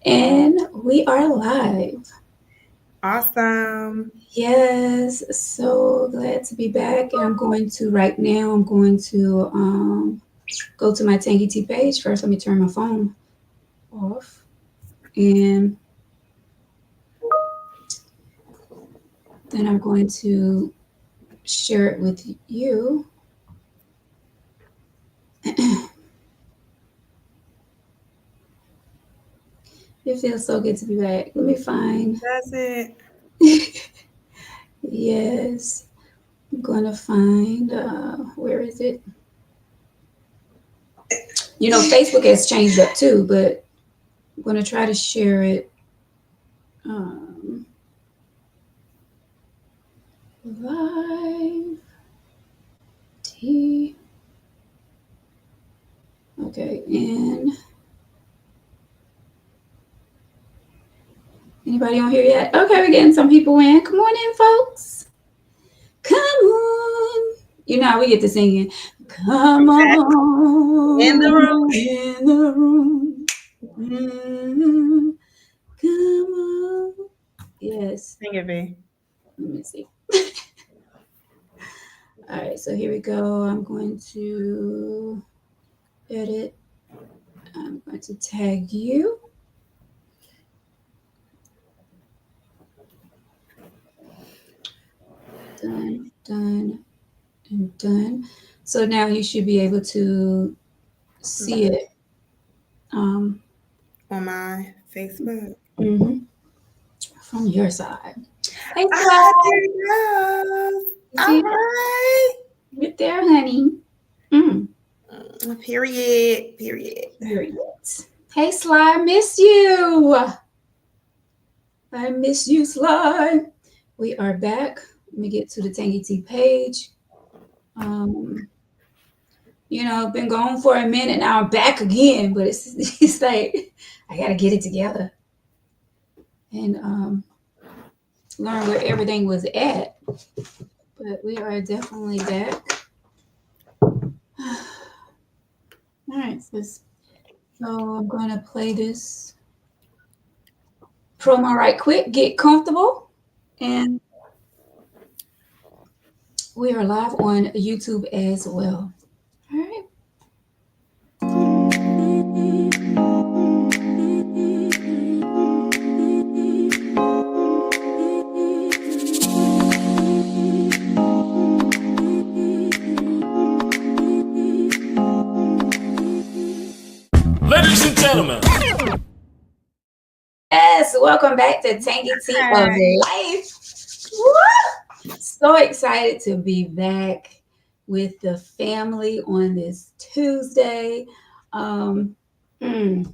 And we are live. Awesome. Yes, so glad to be back. And I'm going to right now, I'm going to go to my Tangy T page. First, let me turn my phone off. And then I'm going to share it with you. It feels so good to be back. Let me find. That's it. Yes, I'm going to find. Where is it? Facebook has changed up too, but I'm going to try to share it. Um, Live T. Okay, and anybody on here yet? Okay, we're getting some people in. Come on in, folks. Come on. You know how we get to singing. Come Okay. In the room. on in the room. Mm, come on. Yes. Sing it, B. Let me see. All right, so here we go. I'm going to edit. I'm going to tag you. Done, done, and done. So now you should be able to see it um, On my Facebook. mhm, from your side. Hey, Ah, Fly, there it goes. you All see that? right. Right there, honey. Mm, Period. Period. period. Hey, Sly, I miss you. I miss you, Sly. We are back. Let me get to the Tangy T page. Um, been gone for a minute now. I'm back again, but it's it's like I gotta get it together and learn where everything was at. But we are definitely back. All right, so I'm gonna play this promo right quick. Get comfortable, and we are live on YouTube as well. All right. Ladies and gentlemen, Yes, welcome back to Tangy Tea of Hi. Life. Woo! So excited to be back with the family on this Tuesday. Um, mm,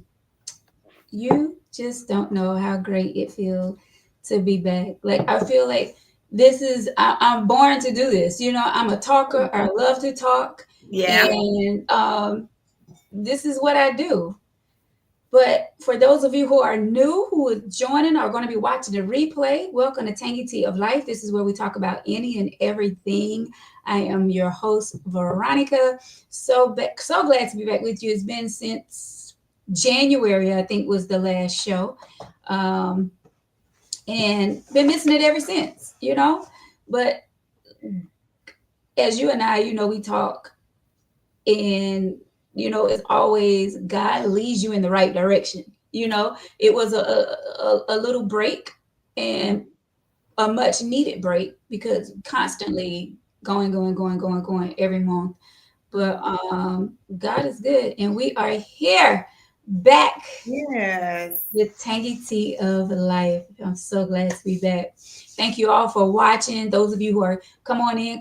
you just don't know how great it feels to be back. Like I feel like I'm born to do this. I'm a talker. I love to talk, Yeah. and this is what I do. But for those of you who are new, who are joining, or going to be watching the replay, welcome to Tangy Tea of Life. This is where we talk about any and everything. I am your host, Veronica. So glad to be back with you. It's been since January, I think, was the last show, um, and been missing it ever since. But as you and I, we talk, and it's always God leads you in the right direction. It was a little break, and a much needed break, because constantly going every month. But God is good, and we are here back Yes. with Tangy Tea of Life. I'm so glad to be back. Thank you all for watching. Those of you who are come on in,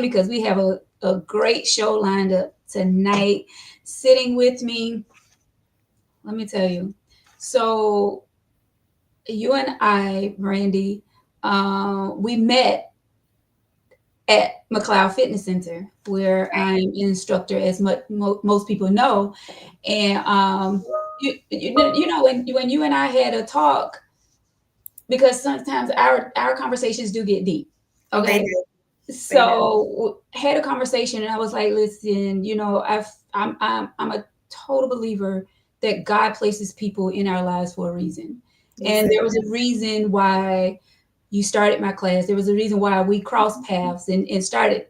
because we have a great show lined up tonight. Sitting with me, let me tell you. So you and I, Brandy, we met at McLeod Fitness Center, where I'm an instructor, as most people know. And when you and I had a talk, because sometimes our conversations do get deep. They Okay, do. They do. so had a conversation, and I was like, listen, I'm a total believer that God places people in our lives for a reason. Yes, And sir. there was a reason why you started my class. There was a reason why we crossed paths and started,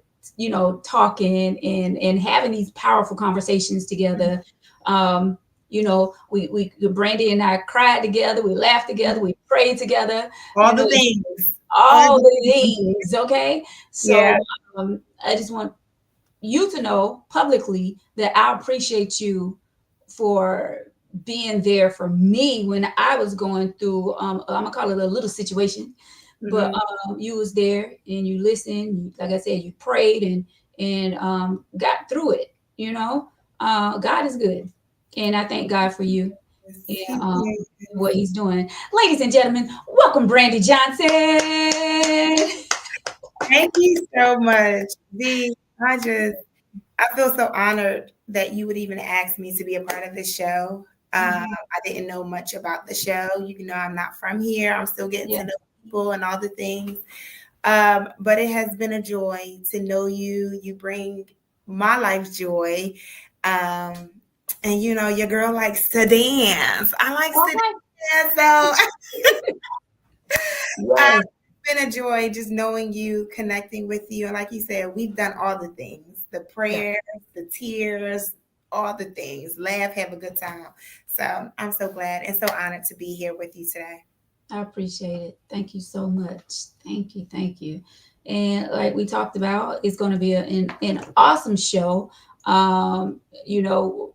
talking and having these powerful conversations together. Um, Brandy and I cried together, we laughed together, we prayed together, All the things. all All the the things. Okay. Yeah. So I just want you to know publicly that I appreciate you for being there for me when I was going through I'm gonna call it a little situation, but you was there and you listened, like I said, you prayed and got through it. God is good, and I thank God for you and what He's doing. Ladies and gentlemen, welcome Brandy Johnson. Thank you so much. I feel so honored that you would even ask me to be a part of this show. I didn't know much about the show. You know, I'm not from here. I'm still getting to know people and all the things. But it has been a joy to know you. You bring my life joy. And your girl likes to dance. I like to dance. So Yes. it's been a joy just knowing you, connecting with you. And like you said, we've done all the things, the prayers, the tears, all the things, laugh, have a good time. So I'm so glad and so honored to be here with you today. I appreciate it. Thank you so much. Thank you. Thank you. And like we talked about, it's going to be an awesome show. You know,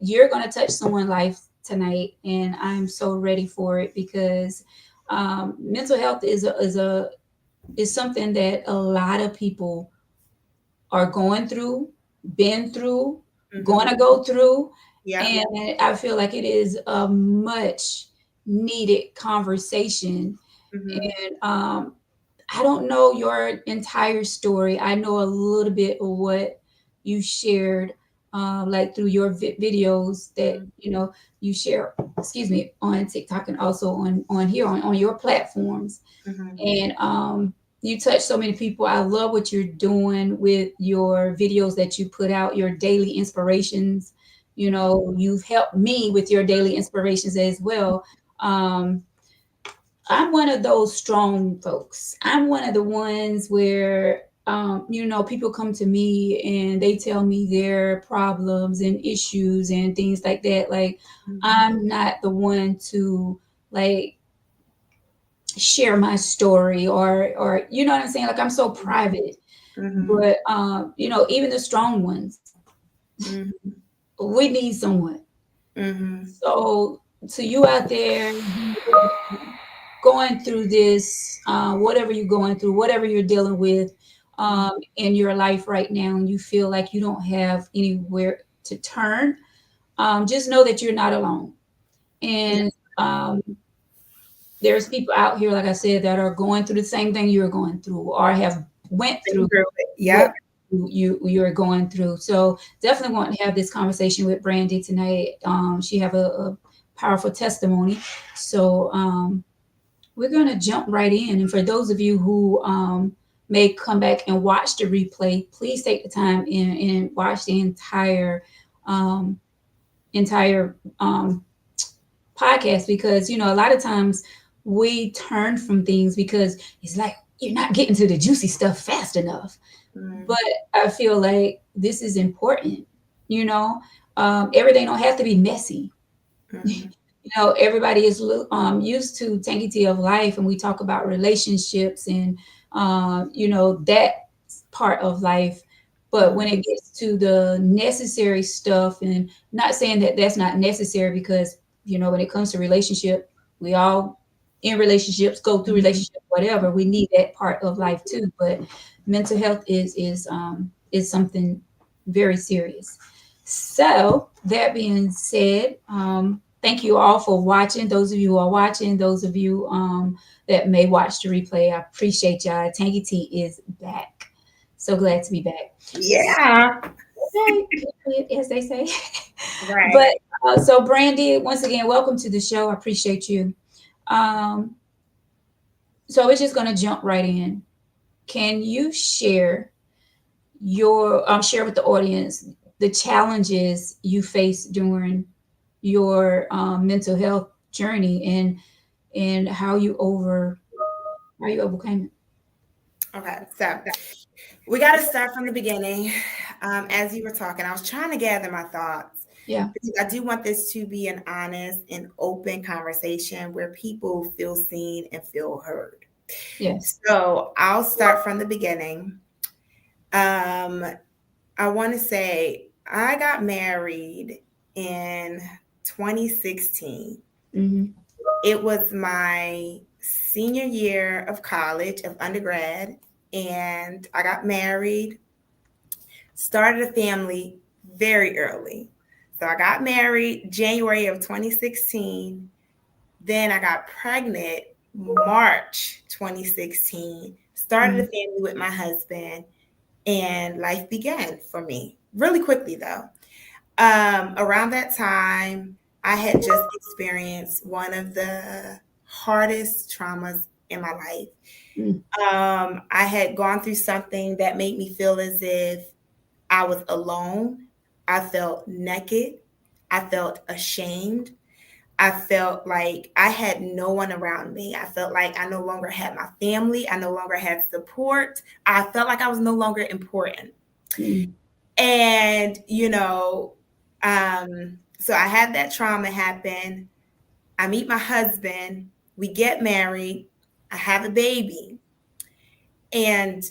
you're going to touch someone's life tonight, and I'm so ready for it because mental health is something that a lot of people are going through, been through, going to go through. Yeah. And I feel like it is a much needed conversation. And I don't know your entire story. I know a little bit of what you shared, like through your videos that you share. Excuse me, on TikTok and also on here on your platforms. And you touch so many people. I love what you're doing with your videos that you put out, your daily inspirations. You've helped me with your daily inspirations as well. I'm one of those strong folks. I'm one of the ones where, people come to me and they tell me their problems and issues and things like that. Like, I'm not the one to like share my story or you know what I'm saying? Like, I'm so private. But even the strong ones, we need someone. So to you out there going through this, whatever you're going through, whatever you're dealing with in your life right now, and you feel like you don't have anywhere to turn, just know that you're not alone. And there's people out here, like I said, that are going through the same thing you're going through or have went through Yeah. you're going through. So definitely want to have this conversation with Brandy tonight. She have a powerful testimony. So we're going to jump right in. And for those of you who may come back and watch the replay, please take the time and watch the entire podcast, because a lot of times we turn from things because it's like you're not getting to the juicy stuff fast enough. But I feel like this is important. Everything don't have to be messy. Everybody is used to Tangy Tea of Life, and we talk about relationships and that part of life. But when it gets to the necessary stuff, and not saying that that's not necessary, because when it comes to relationship, we all in relationships go through relationship, whatever. We need that part of life too. But mental health is something very serious. So that being said, thank you all for watching. Those of you who are watching, those of you that may watch the replay, I appreciate y'all. Tangy Tea is back. So glad to be back. Yeah. As they say. Right. But so Brandy, once again, welcome to the show. I appreciate you. So we're just going to jump right in. Can you share with the audience the challenges you faced during your mental health journey and how you overcame it. Okay, so we got to start from the beginning. As you were talking, I was trying to gather my thoughts. Yeah. Because I do want this to be an honest and open conversation where people feel seen and feel heard. Yes. So I'll start from the beginning. I want to say I got married in 2016. Mm-hmm. It was my senior year of college, of undergrad, and I got married, started a family very early. So I got married January of 2016. Then I got pregnant March 2016, started a family with my husband, and life began for me really quickly though. Around that time, I had just experienced one of the hardest traumas in my life. Mm. I had gone through something that made me feel as if I was alone. I felt naked. I felt ashamed. I felt like I had no one around me. I felt like I no longer had my family. I no longer had support. I felt like I was no longer important. Mm. And, so I had that trauma happen. I meet my husband. We get married. I have a baby. And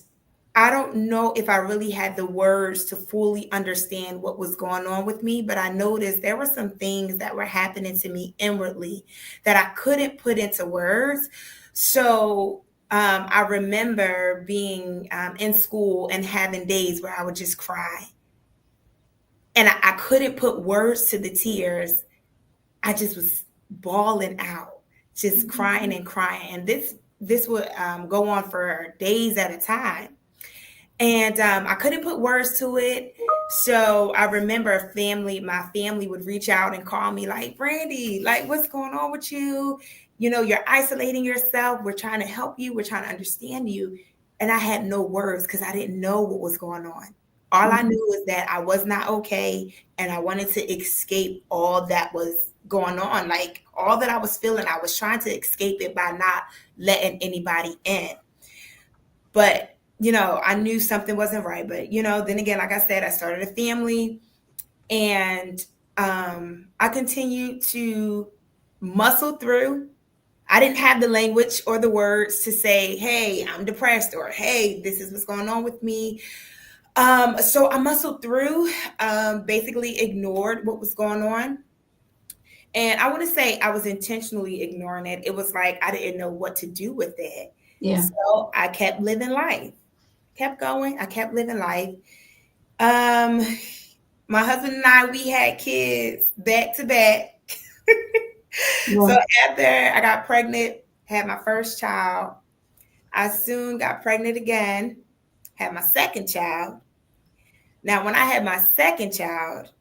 I don't know if I really had the words to fully understand what was going on with me, but I noticed there were some things that were happening to me inwardly that I couldn't put into words. So I remember being in school and having days where I would just cry. And I couldn't put words to the tears. I just was bawling out, just crying and crying. And this would go on for days at a time. And I couldn't put words to it. So I remember my family would reach out and call me like, Brandy, like, what's going on with you? You're isolating yourself. We're trying to help you. We're trying to understand you. And I had no words because I didn't know what was going on. All I knew was that I was not okay. And I wanted to escape all that was going on. Like all that I was feeling, I was trying to escape it by not letting anybody in. But I knew something wasn't right. But, then again, like I said, I started a family and I continued to muscle through. I didn't have the language or the words to say, hey, I'm depressed or, hey, this is what's going on with me. So I muscled through, basically ignored what was going on. And I want to say I was intentionally ignoring it. It was like I didn't know what to do with it. Yeah. So I kept living life. Kept going. I kept living life. My husband and I, we had kids back to back. Yeah. So after I got pregnant, had my first child, I soon got pregnant again, had my second child. Now, when I had my second child,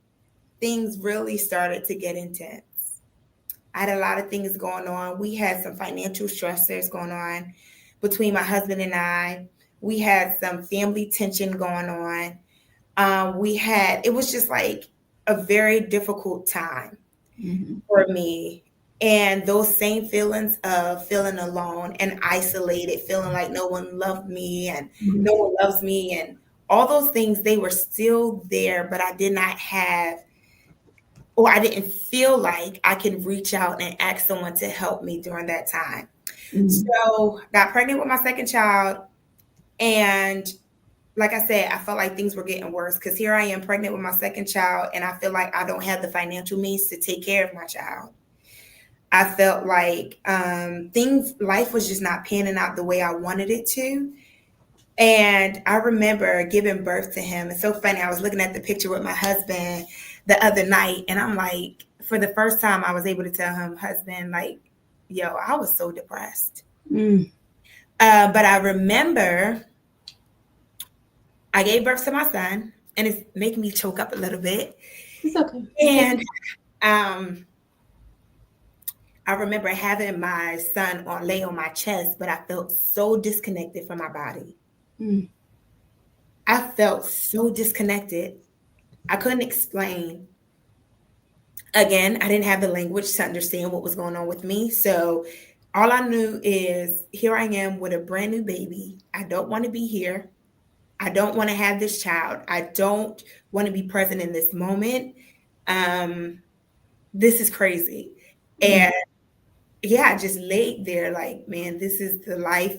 things really started to get intense. I had a lot of things going on. We had some financial stressors going on between my husband and I. We had some family tension going on. It was just like a very difficult time for me. And those same feelings of feeling alone and isolated, feeling like no one loved me and no one loves me and all those things, they were still there, but I did not have, or I didn't feel like I could reach out and ask someone to help me during that time. So got pregnant with my second child. And like I said, I felt like things were getting worse because here I am pregnant with my second child and I feel like I don't have the financial means to take care of my child. I felt like life was just not panning out the way I wanted it to. And I remember giving birth to him. It's so funny. I was looking at the picture with my husband the other night and I'm like, for the first time I was able to tell him, husband, like, yo, I was so depressed. But I remember I gave birth to my son, and it's making me choke up a little bit. It's okay. And I remember having my son lay on my chest, but I felt so disconnected from my body. I felt so disconnected. I couldn't explain. Again, I didn't have the language to understand what was going on with me. So all I knew is here I am with a brand new baby. I don't want to be here. I don't want to have this child. I don't want to be present in this moment. This is crazy. And yeah, I just laid there like, man, this is the life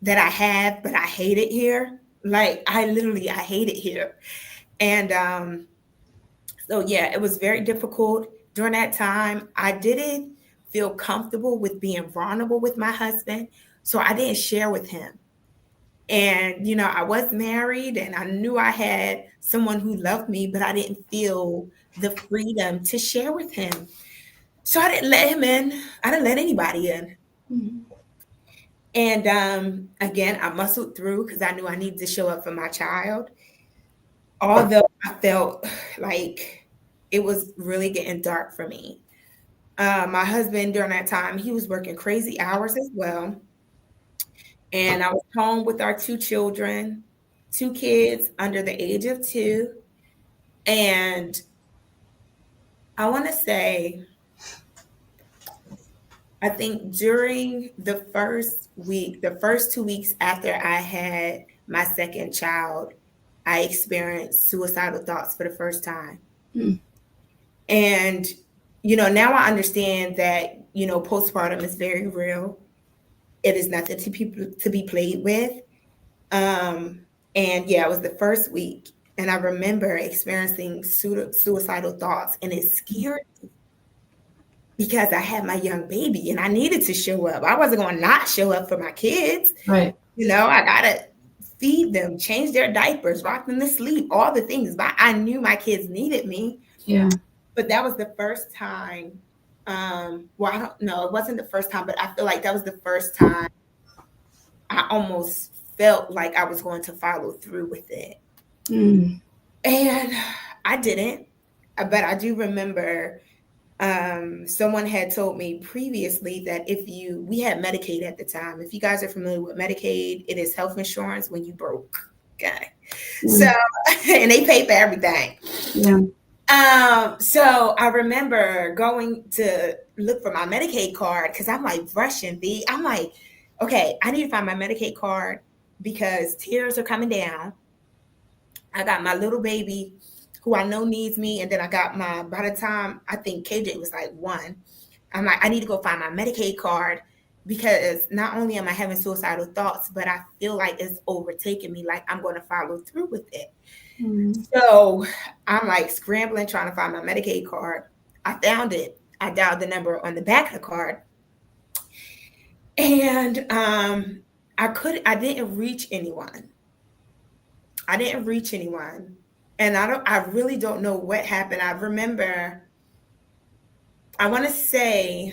that I have, but I hate it here. Like I hate it here. And so yeah, it was very difficult during that time. I didn't feel comfortable with being vulnerable with my husband, so I didn't share with him. And I was married and I knew I had someone who loved me, but I didn't feel the freedom to share with him. So I didn't let him in. I didn't let anybody in. And again, I muscled through because I knew I needed to show up for my child. Although I felt like it was really getting dark for me. My husband during that time, he was working crazy hours as well. And I was home with our two children, two kids under the age of 2. And I want to say, I think during the first week, the first 2 weeks after I had my second child, I experienced suicidal thoughts for the first time. And, now I understand that, postpartum is very real. It is nothing to be played with. And yeah, it was the first week. And I remember experiencing suicidal thoughts, and it scared me because I had my young baby and I needed to show up. I wasn't going to not show up for my kids. Right. I got to feed them, change their diapers, rock them to sleep, all the things. But I knew my kids needed me. Yeah. But that was the first time. Well, I don't know. It wasn't the first time, but I feel like that was the first time I almost felt like I was going to follow through with it. And I didn't. But I do remember someone had told me previously that we had Medicaid at the time. If you guys are familiar with Medicaid, it is health insurance when you broke. Okay. So, and they pay for everything. Yeah. So I remember going to look for my Medicaid card because I'm like rushing V. I'm like, okay, I need to find my Medicaid card because tears are coming down. I got my little baby who I know needs me. And then I got by the time I think KJ was like 1, I'm like, I need to go find my Medicaid card because not only am I having suicidal thoughts, but I feel like it's overtaking me. Like I'm going to follow through with it. So I'm like scrambling, trying to find my Medicaid card. I found it. I dialed the number on the back of the card. And I didn't reach anyone. And I really don't know what happened. I remember, I want to say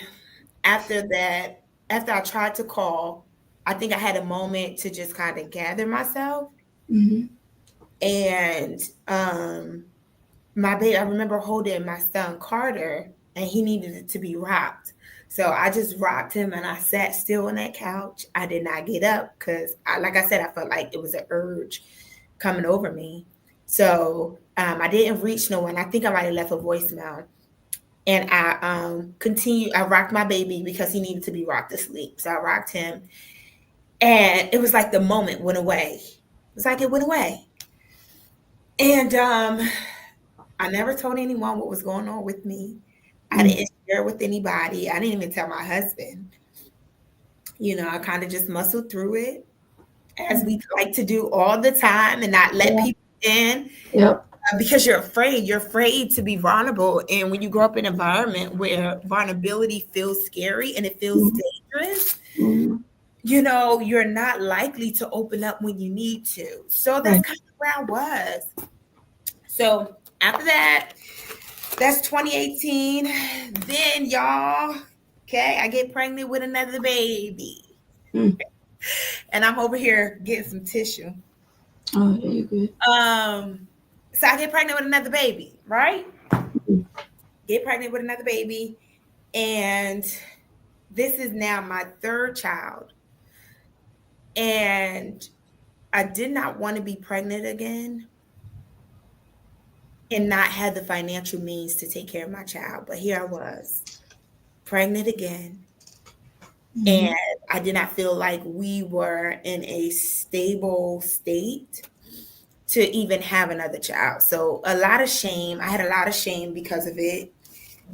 after I tried to call, I think I had a moment to just kind of gather myself. And my baby, I remember holding my son Carter, and he needed to be rocked. So I just rocked him and I sat still on that couch. I did not get up because, like I said, I felt like it was an urge coming over me. So I didn't reach no one. I think I might have left a voicemail. And I rocked my baby because he needed to be rocked to sleep. So I rocked him. And it was like the moment went away. It's like it went away. And I never told anyone what was going on with me. I didn't share with anybody. I didn't even tell my husband. I kind of just muscled through it, as we like to do all the time, and not let people in. Yep. Because you're afraid. You're afraid to be vulnerable. And when you grow up in an environment where vulnerability feels scary and it feels dangerous, you're not likely to open up when you need to. So that's kind of where I was. So after that, that's 2018. Then y'all, okay, I get pregnant with another baby. And I'm over here getting some tissue. Oh, yeah, you're good. So I get pregnant with another baby, right? Get pregnant with another baby. And this is now my 3rd child. And I did not want to be pregnant again. and not have the financial means to take care of my child. But here I was, pregnant again. And I did not feel like we were in a stable state to even have another child. So a lot of shame. I had a lot of shame because of it.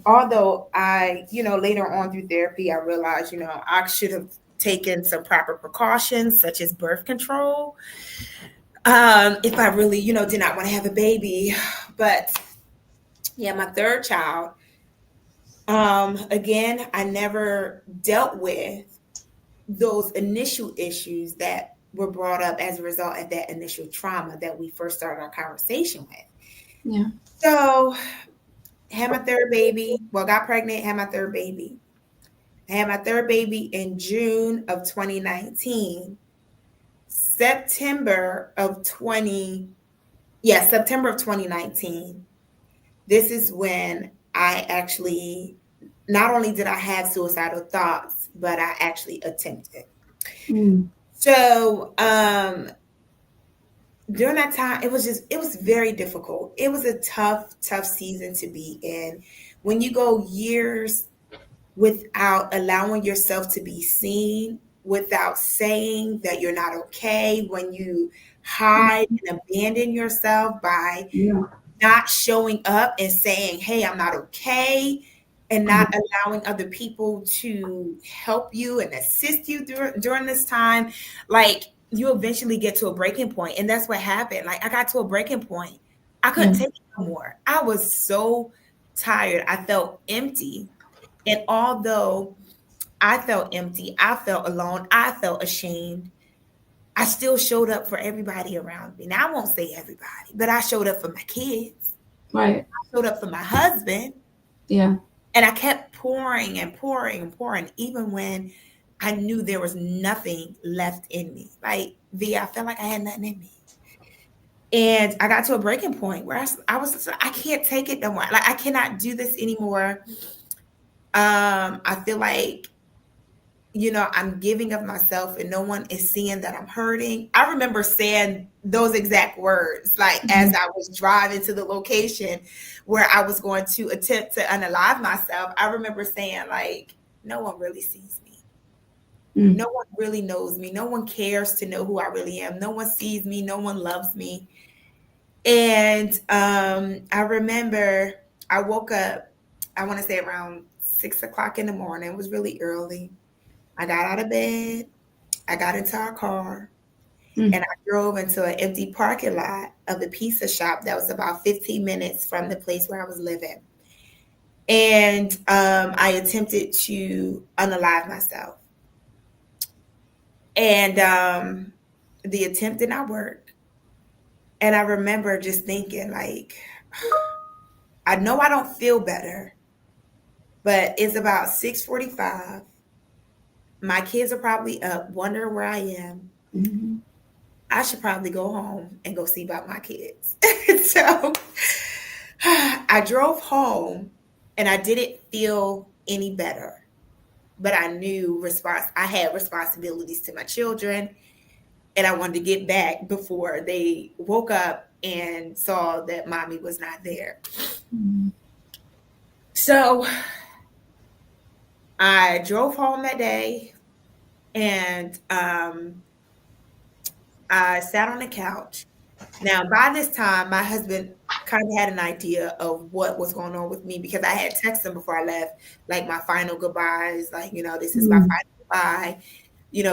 Although I, later on through therapy, I realized, I should have taken some proper precautions, such as birth control. If I really, did not want to have a baby. But yeah, my third child, again, I never dealt with those initial issues that were brought up as a result of that initial trauma that we first started our conversation with. Yeah. So had my third baby. Well, got pregnant, had my third baby. I had my third baby in June of 2019. September of 2019. This is when I actually, not only did I have suicidal thoughts, but I actually attempted. So during that time, it was very difficult. It was a tough season to be in. When you go years without allowing yourself to be seen, without saying that you're not okay, when you hide and abandon yourself by not showing up and saying, hey, I'm not okay, and not allowing other people to help you and assist you during this time, like you eventually get to a breaking point. And that's what happened. Like I got to a breaking point. I couldn't take it no more. I was so tired. I felt empty. And although I felt empty, I felt alone, I felt ashamed, I still showed up for everybody around me. Now I won't say everybody, but I showed up for my kids. Right. I showed up for my husband. Yeah. And I kept pouring and pouring and pouring, even when I knew there was nothing left in me. Like, I felt like I had nothing in me. And I got to a breaking point where I can't take it no more. Like, I cannot do this anymore. I feel like, I'm giving of myself and no one is seeing that I'm hurting. I remember saying those exact words, like as I was driving to the location where I was going to attempt to unalive myself. I remember saying, like, no one really sees me. No one really knows me. No one cares to know who I really am. No one sees me. No one loves me. And I remember I woke up, I want to say around 6 o'clock in the morning. It was really early. I got out of bed, I got into our car, and I drove into an empty parking lot of a pizza shop that was about 15 minutes from the place where I was living. And I attempted to unalive myself. And the attempt did not work. And I remember just thinking, like, I know I don't feel better, but it's about 6:45. My kids are probably up, wondering where I am. I should probably go home and go see about my kids. So I drove home and I didn't feel any better, but I knew I had responsibilities to my children and I wanted to get back before they woke up and saw that mommy was not there. So I drove home that day. And I sat on the couch. Now, by this time, my husband kind of had an idea of what was going on with me because I had texted him before I left, like my final goodbyes, like, this is my final goodbye,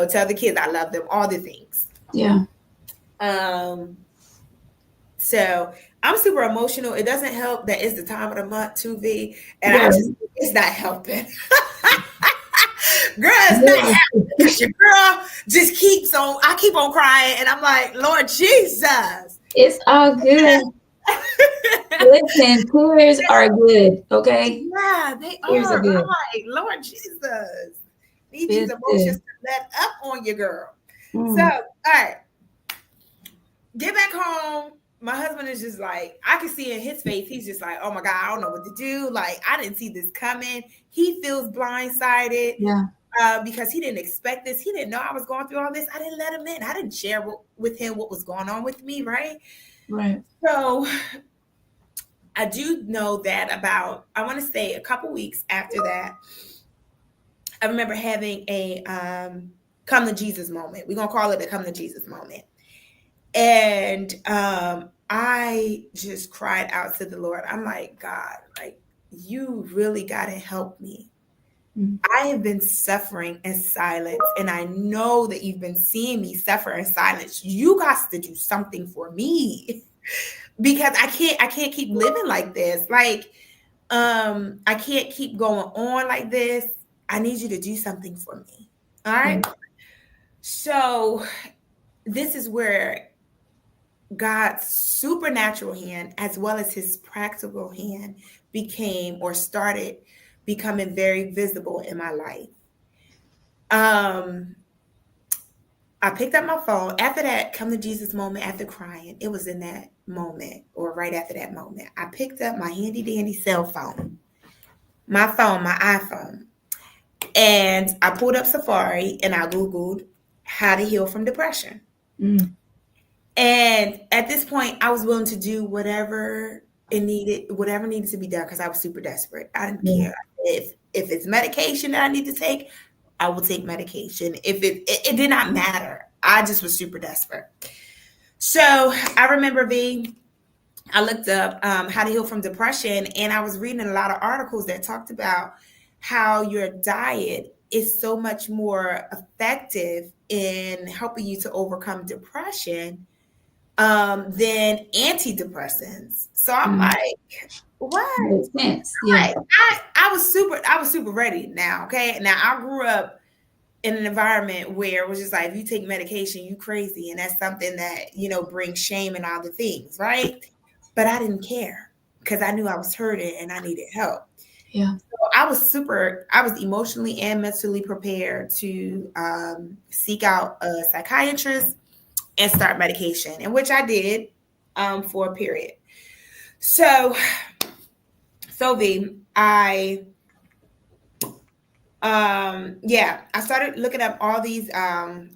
tell the kids I love them, all the things. Yeah. So I'm super emotional. It doesn't help that it's the time of the month too, V, and it's not helping. Girl, it's not happening. Your girl just keeps on. I keep on crying, and I'm like, Lord Jesus, it's all good. Listen, tears are good. Okay. Yeah, they are. Good. I'm like, Lord Jesus, need these emotions to let up on you, girl. So, all right, get back home. My husband is just like, I can see in his face, he's just like, oh my God, I don't know what to do. Like, I didn't see this coming. He feels blindsided. Yeah. Because he didn't expect this. He didn't know I was going through all this. I didn't let him in. I didn't share with him what was going on with me, right? Right. So I do know that about, I want to say a couple weeks after that, I remember having a come to Jesus moment. We're going to call it a come to Jesus moment. And I just cried out to the Lord. I'm like, God, like, you really got to help me. I have been suffering in silence, and I know that you've been seeing me suffer in silence. You got to do something for me because I can't keep living like this. Like, I can't keep going on like this. I need you to do something for me. All right. So this is where God's supernatural hand, as well as his practical hand, became or started becoming very visible in my life. I picked up my phone after that come to Jesus moment, after crying. It was in that moment or right after that moment. I picked up my handy dandy cell phone, my iPhone, and I pulled up Safari and I Googled how to heal from depression. And at this point, I was willing to do whatever needed to be done because I was super desperate. I didn't care if it's medication that I need to take. I will take medication. If it did not matter. I just was super desperate. So I remember I looked up how to heal from depression, and I was reading a lot of articles that talked about how your diet is so much more effective in helping you to overcome depression than antidepressants. So I'm like, what? Makes sense. Yeah. I was super ready now. Okay. Now I grew up in an environment where it was just like, if you take medication, you crazy. And that's something that, brings shame and all the things. Right. But I didn't care because I knew I was hurting and I needed help. Yeah. So I was emotionally and mentally prepared to seek out a psychiatrist and start medication, in which I did for a period. So V, I started looking up all these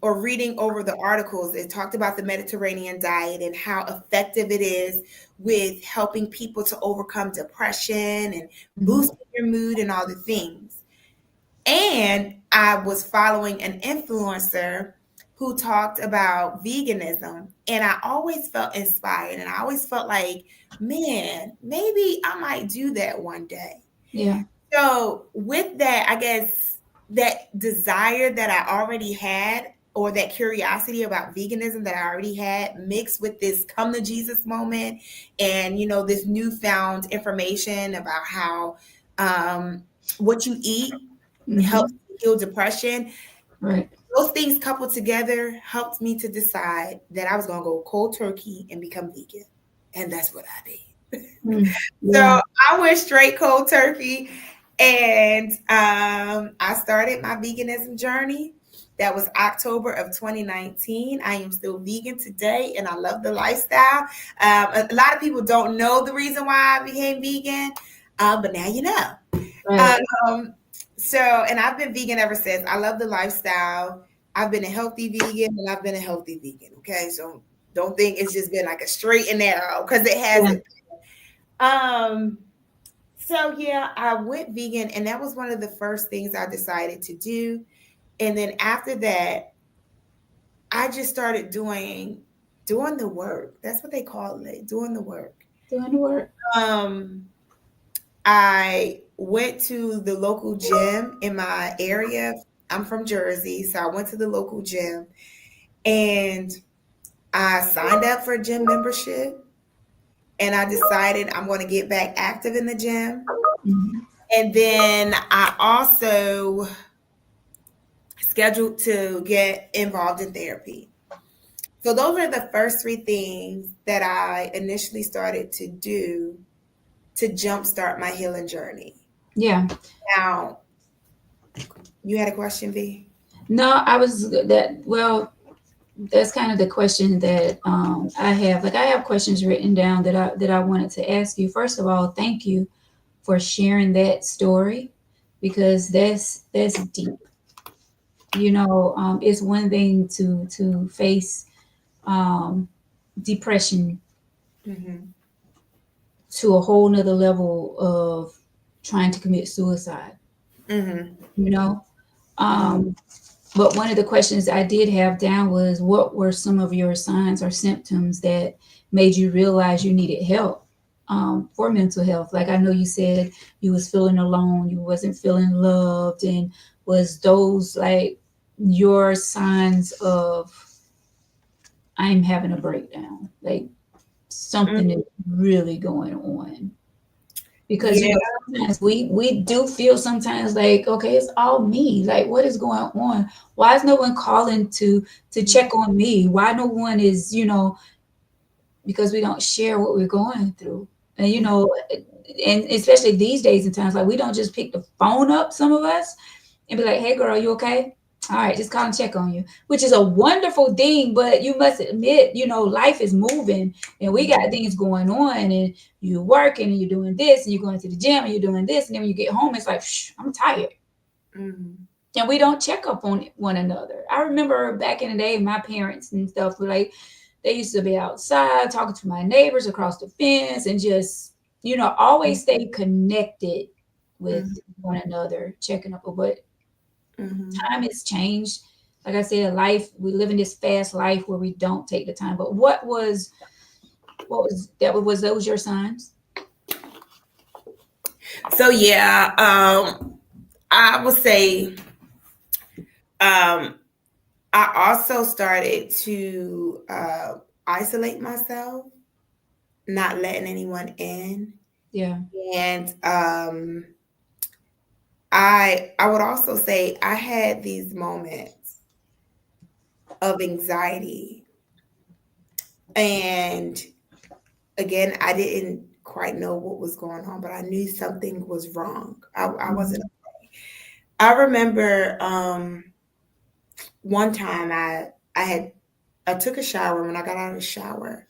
or reading over the articles that talked about the Mediterranean diet and how effective it is with helping people to overcome depression and boosting your mood and all the things. And I was following an influencer who talked about veganism, and I always felt inspired, and I always felt like, man, maybe I might do that one day. Yeah. So with that, I guess that desire that I already had, or that curiosity about veganism that I already had, mixed with this come to Jesus moment and, this newfound information about how what you eat helps heal depression. Right. Those things coupled together helped me to decide that I was going to go cold turkey and become vegan. And that's what I did. So I went straight cold turkey, and I started my veganism journey. That was October of 2019. I am still vegan today, and I love the lifestyle. A lot of people don't know the reason why I became vegan, but now you know. Right. And I've been vegan ever since. I love the lifestyle. I've been a healthy vegan, and I've been a healthy vegan. Okay, so don't think it's just been like a straight and narrow, because it hasn't. So yeah, I went vegan, and that was one of the first things I decided to do. And then after that, I just started doing the work. That's what they call it, doing the work. Doing the work. I went to the local gym in my area. I'm from Jersey, so I went to the local gym, and I signed up for a gym membership, and I decided I'm going to get back active in the gym. And then I also scheduled to get involved in therapy. So those are the first three things that I initially started to do to jumpstart my healing journey. Yeah. Now, you had a question, V? No, that's kind of the question that I have. Like, I have questions written down that I wanted to ask you. First of all, thank you for sharing that story, because that's deep. It's one thing to face depression to a whole nother level of trying to commit suicide, Mm-hmm. you know? Um, but one of the questions I did have down was, what were some of your signs or symptoms that made you realize you needed help for mental health? Like, I know you said you was feeling alone, you wasn't feeling loved, and was those like your signs of I'm having a breakdown, like something is really going on? Because Yeah. sometimes we do feel sometimes like, okay, it's all me, like what is going on? Why is no one calling to check on me? Why no one is, because we don't share what we're going through. And and especially these days and times, like we don't just pick the phone up, some of us, and be like, hey girl, you okay? All right, just call and check on you, which is a wonderful thing. But you must admit, life is moving and we got things going on, and you're working and you're doing this and you're going to the gym and you're doing this. And then when you get home, it's like, I'm tired. Mm-hmm. And we don't check up on one another. I remember back in the day, my parents and stuff were like, they used to be outside talking to my neighbors across the fence and just, always stay connected with one another, checking up. But Mm-hmm. time has changed. Like I said, we live in this fast life where we don't take the time. But was those your signs? So yeah, I would say I also started to isolate myself, not letting anyone in. Yeah. And I would also say I had these moments of anxiety. And again, I didn't quite know what was going on, but I knew something was wrong. I wasn't. I remember one time I took a shower. When I got out of the shower,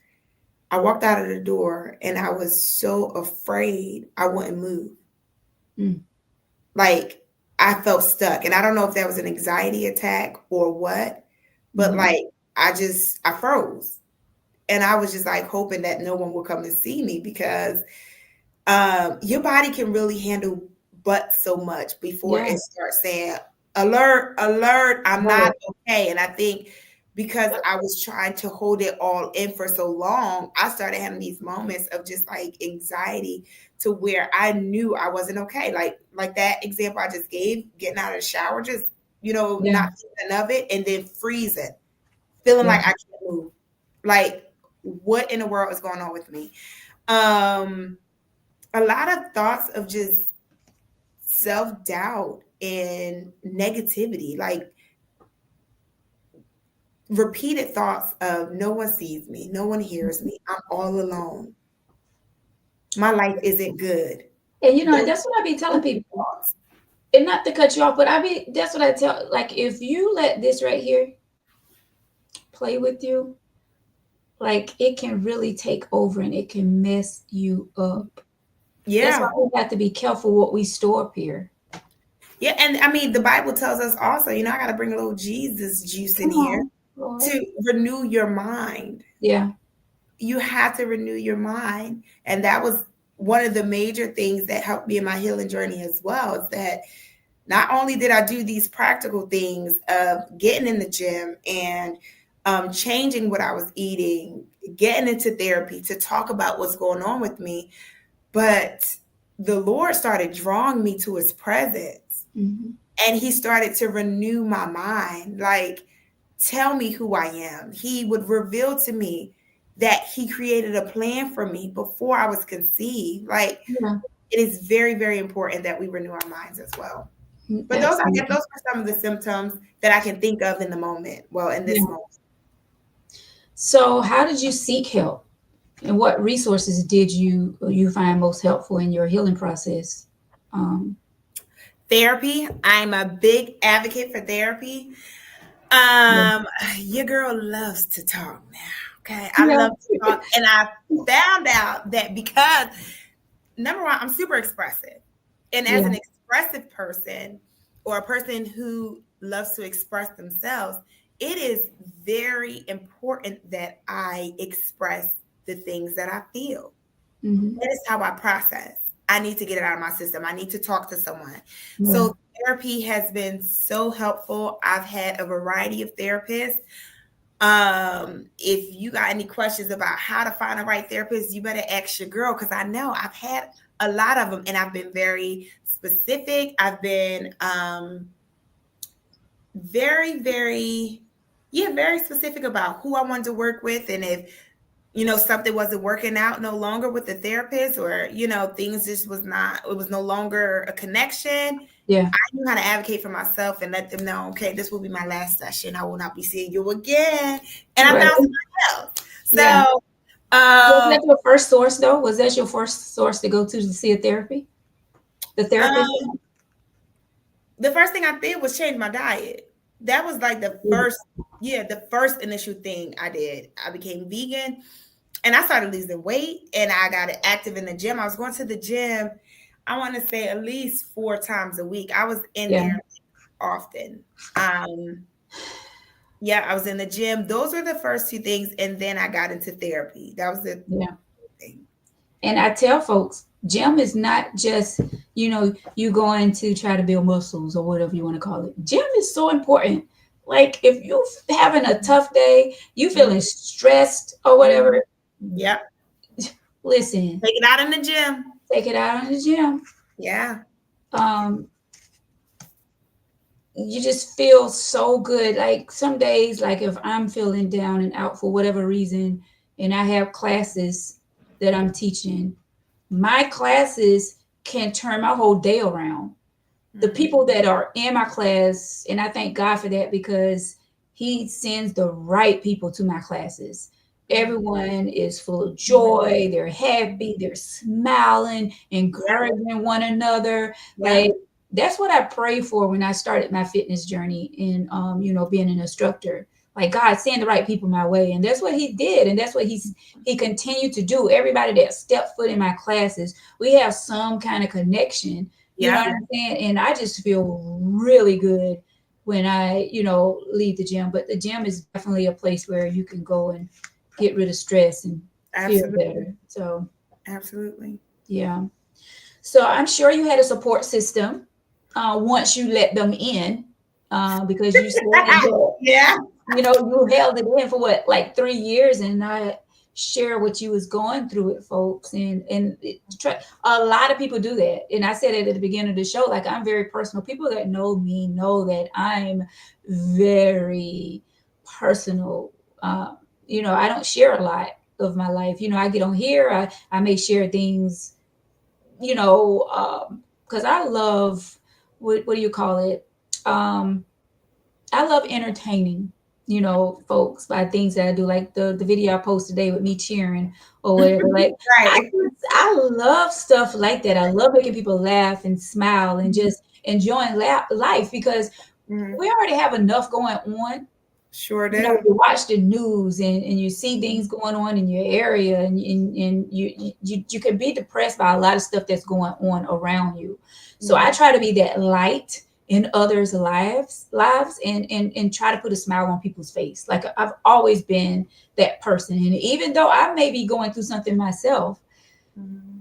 I walked out of the door and I was so afraid I wouldn't move. Mm. Like I felt stuck. And I don't know if that was an anxiety attack or what, but like I froze. And I was just like hoping that no one would come and see me, because your body can really handle but so much before Yeah. it starts saying, alert, alert, I'm Right. not okay. And I think because I was trying to hold it all in for so long, I started having these moments of just like anxiety to where I knew I wasn't okay. Like that example I just gave, getting out of the shower, just, Yeah. not thinking of it, and then freezing, feeling Yeah. like I can't move. Like, what in the world is going on with me? A lot of thoughts of just self-doubt and negativity, like repeated thoughts of no one sees me, no one hears me, I'm all alone, my life isn't good. And Those that's what I be telling people. thoughts. And not to cut you off, but that's what I tell, like, if you let this right here play with you, like it can really take over and it can mess you up. That's why Yeah. we have to be careful what we store up here. Yeah. And I mean, the Bible tells us also, I got to bring a little Jesus juice in Come here on, Lord. to renew your mind. Yeah. You have to renew your mind. And that was one of the major things that helped me in my healing journey as well, is that not only did I do these practical things of getting in the gym and changing what I was eating, getting into therapy to talk about what's going on with me, but the Lord started drawing me to his presence, and he started to renew my mind, like tell me who I am. He would reveal to me that he created a plan for me before I was conceived. Like, Yeah. it is very, very important that we renew our minds as well. But those Absolutely. are some of the symptoms that I can think of in the moment. Well, in this Yeah. moment. So how did you seek help? And what resources did you find most helpful in your healing process? Therapy. I'm a big advocate for therapy. Your girl loves to talk now. Okay. I Yeah. love to talk. And I found out that because number one, I'm super expressive. And as Yeah. an expressive person, or a person who loves to express themselves, it is very important that I express the things that I feel. That is how I process. I need to get it out of my system. I need to talk to someone. Yeah. So therapy has been so helpful. I've had a variety of therapists. If you got any questions about how to find the right therapist, you better ask your girl, because I know I've had a lot of them, and I've been very specific. I've been very, very specific about who I wanted to work with, and if something wasn't working out no longer with the therapist, or things just it was no longer a connection. Yeah, I knew how to advocate for myself and let them know, okay, this will be my last session. I will not be seeing you again. And I found somebody else. So yeah. Was that your first source though? Was that your first source to go to see a therapy? The therapist? The first thing I did was change my diet. That was like the first initial thing I did. I became vegan and I started losing weight, and I got active in the gym. I was going to the gym, I want to say at least 4 times a week. I was in there often. I was in the gym. Those were the first 2 things. And then I got into therapy. That was the thing. And I tell folks, gym is not just, you going to try to build muscles or whatever you want to call it. Gym is so important. Like if you're having a tough day, you feeling stressed or whatever. Yep. Listen. Take it out in the gym. Take it out in the gym. Yeah. You just feel so good. Like some days, like if I'm feeling down and out for whatever reason, and I have classes that I'm teaching, my classes can turn my whole day around. The people that are in my class, and I thank God for that, because he sends the right people to my classes. Everyone is full of joy. They're happy. They're smiling, encouraging one another. Like that's what I pray for when I started my fitness journey in, being an instructor. Like God send the right people my way. And that's what he did. And that's what he continued to do. Everybody that stepped foot in my classes, we have some kind of connection. You know what I'm saying? And I just feel really good when I, leave the gym. But the gym is definitely a place where you can go and get rid of stress and feel better. So absolutely. Yeah. So I'm sure you had a support system once you let them in, because you said that, you held it in for what, like 3 years, and I share what you was going through with folks, and a lot of people do that. And I said it at the beginning of the show, like I'm very personal. People that know me know that I'm very personal. I don't share a lot of my life. I get on here, I may share things, because I love, what do you call it? I love entertaining, folks, by things that I do, like the video I posted today with me cheering or whatever. Like I love stuff like that. I love making people laugh and smile and just enjoying life, because we already have enough going on. Sure do. You watch the news and you see things going on in your area, and you can be depressed by a lot of stuff that's going on around you. So I try to be that light in others' lives and try to put a smile on people's face. Like I've always been that person. And even though I may be going through something myself,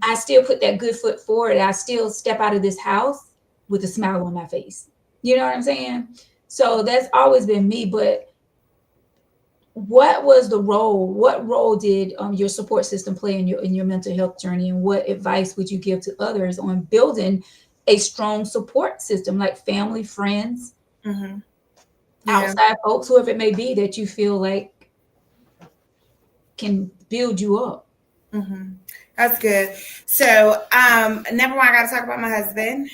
I still put that good foot forward. I still step out of this house with a smile on my face. You know what I'm saying? So that's always been me. But what role did your support system play in your mental health journey? And what advice would you give to others on building a strong support system, like family, friends, outside folks, whoever it may be, that you feel like can build you up? That's good. So, number one, I got to talk about my husband.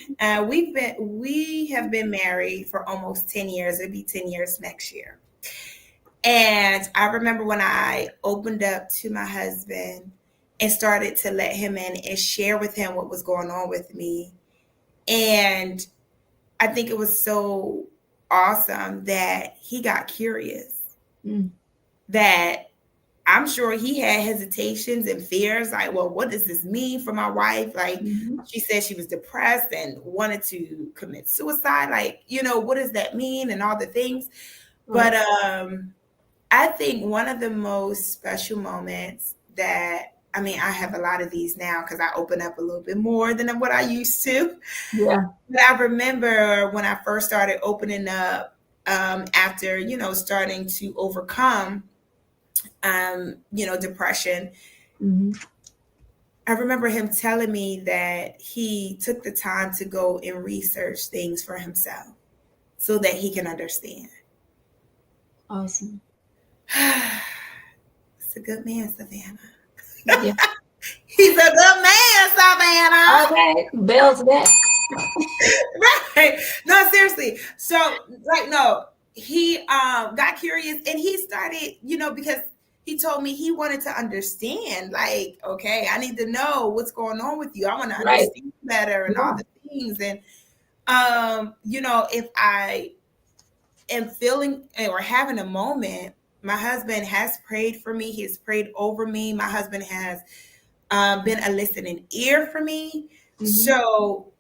We have been married for almost 10 years. It'll be 10 years next year. And I remember when I opened up to my husband and started to let him in and share with him what was going on with me. And I think it was so awesome that he got curious, that I'm sure he had hesitations and fears, like, well, what does this mean for my wife? Like, she said she was depressed and wanted to commit suicide. Like, what does that mean? And all the things. But I think one of the most special moments that I mean, I have a lot of these now because I open up a little bit more than what I used to. Yeah. But I remember when I first started opening up, after, starting to overcome, depression. Mm-hmm. I remember him telling me that he took the time to go and research things for himself so that he can understand. Awesome. It's a good man, Savannah. Yeah. He's a good man, Savannah. Okay. Bells to that. Right. No, seriously. So, no, he got curious and he started, because he told me he wanted to understand, like, okay, I need to know what's going on with you. I want to Right. understand better and all the things. And, if I am feeling or having a moment, my husband has prayed for me. He has prayed over me. My husband has been a listening ear for me. Mm-hmm. So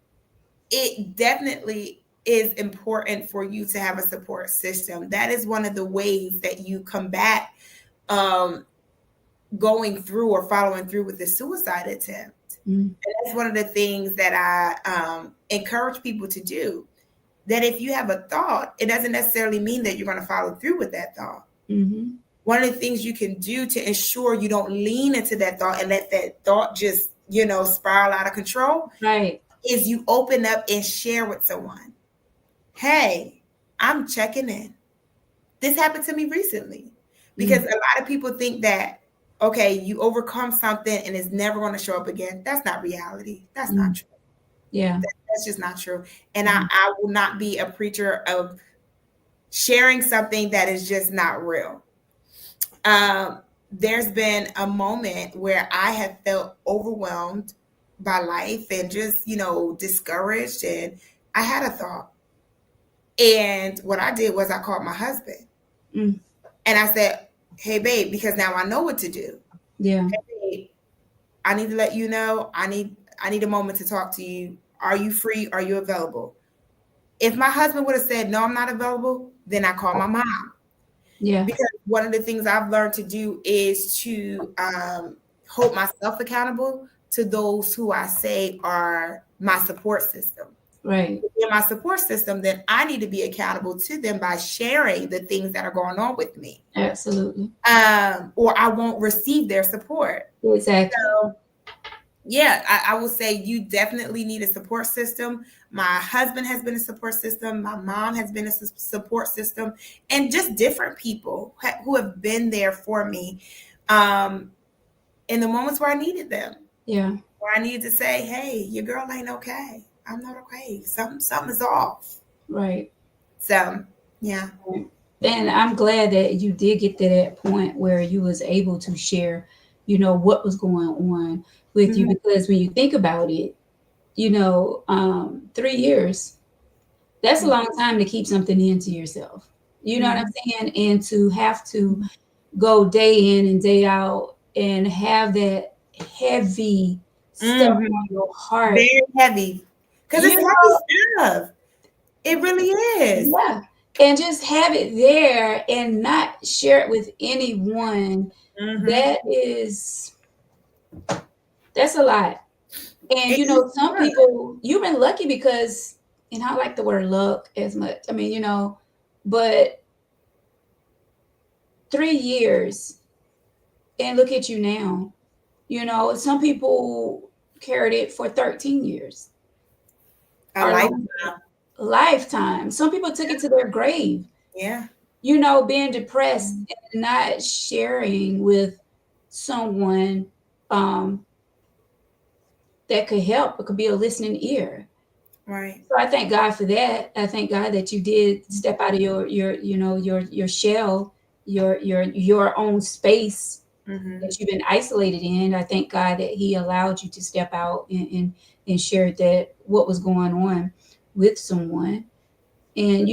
it definitely is important for you to have a support system. That is one of the ways that you combat going through or following through with the suicide attempt. Mm-hmm. And that's one of the things that I encourage people to do. That if you have a thought, it doesn't necessarily mean that you're going to follow through with that thought. Mm-hmm. One of the things you can do to ensure you don't lean into that thought and let that thought just, spiral out of control, right, is you open up and share with someone. Hey, I'm checking in. This happened to me recently because a lot of people think that, okay, you overcome something and it's never going to show up again. That's not reality. That's not true. Yeah. That's just not true. And I will not be a preacher of sharing something that is just not real. There's been a moment where I have felt overwhelmed by life and just, discouraged. And I had a thought. And what I did was I called my husband. And I said, hey, babe, because now I know what to do. Yeah. Hey, babe, I need to let you know, I need a moment to talk to you. Are you free? Are you available? If my husband would have said, no, I'm not available, then I call my mom. Yeah. Because one of the things I've learned to do is to hold myself accountable to those who I say are my support system. Right. In my support system, then I need to be accountable to them by sharing the things that are going on with me. Absolutely. Or I won't receive their support. Exactly. So, yeah, I will say you definitely need a support system. My husband has been a support system. My mom has been a support system, and just different people who have been there for me in the moments where I needed them. Yeah. Where I needed to say, hey, your girl ain't okay. I'm not okay. Something's off. Right. So, yeah. And I'm glad that you did get to that point where you was able to share, what was going on with you. Because when you think about it, 3 years, that's a long time to keep something into yourself. You know what I'm saying? And to have to go day in and day out and have that heavy stuff on your heart. Very heavy. Because it's heavy stuff. It really is. Yeah. And just have it there and not share it with anyone. That's a lot. And some people, you've been lucky because, and I don't like the word luck as much. I mean, but 3 years and look at you now. Some people carried it for 13 years. A lifetime. Some people took it to their grave. Yeah. Being depressed and not sharing with someone that could help. It could be a listening ear. Right. So I thank God for that. I thank God that you did step out of your shell, your own space that you've been isolated in. I thank God that He allowed you to step out and share that what was going on with someone. And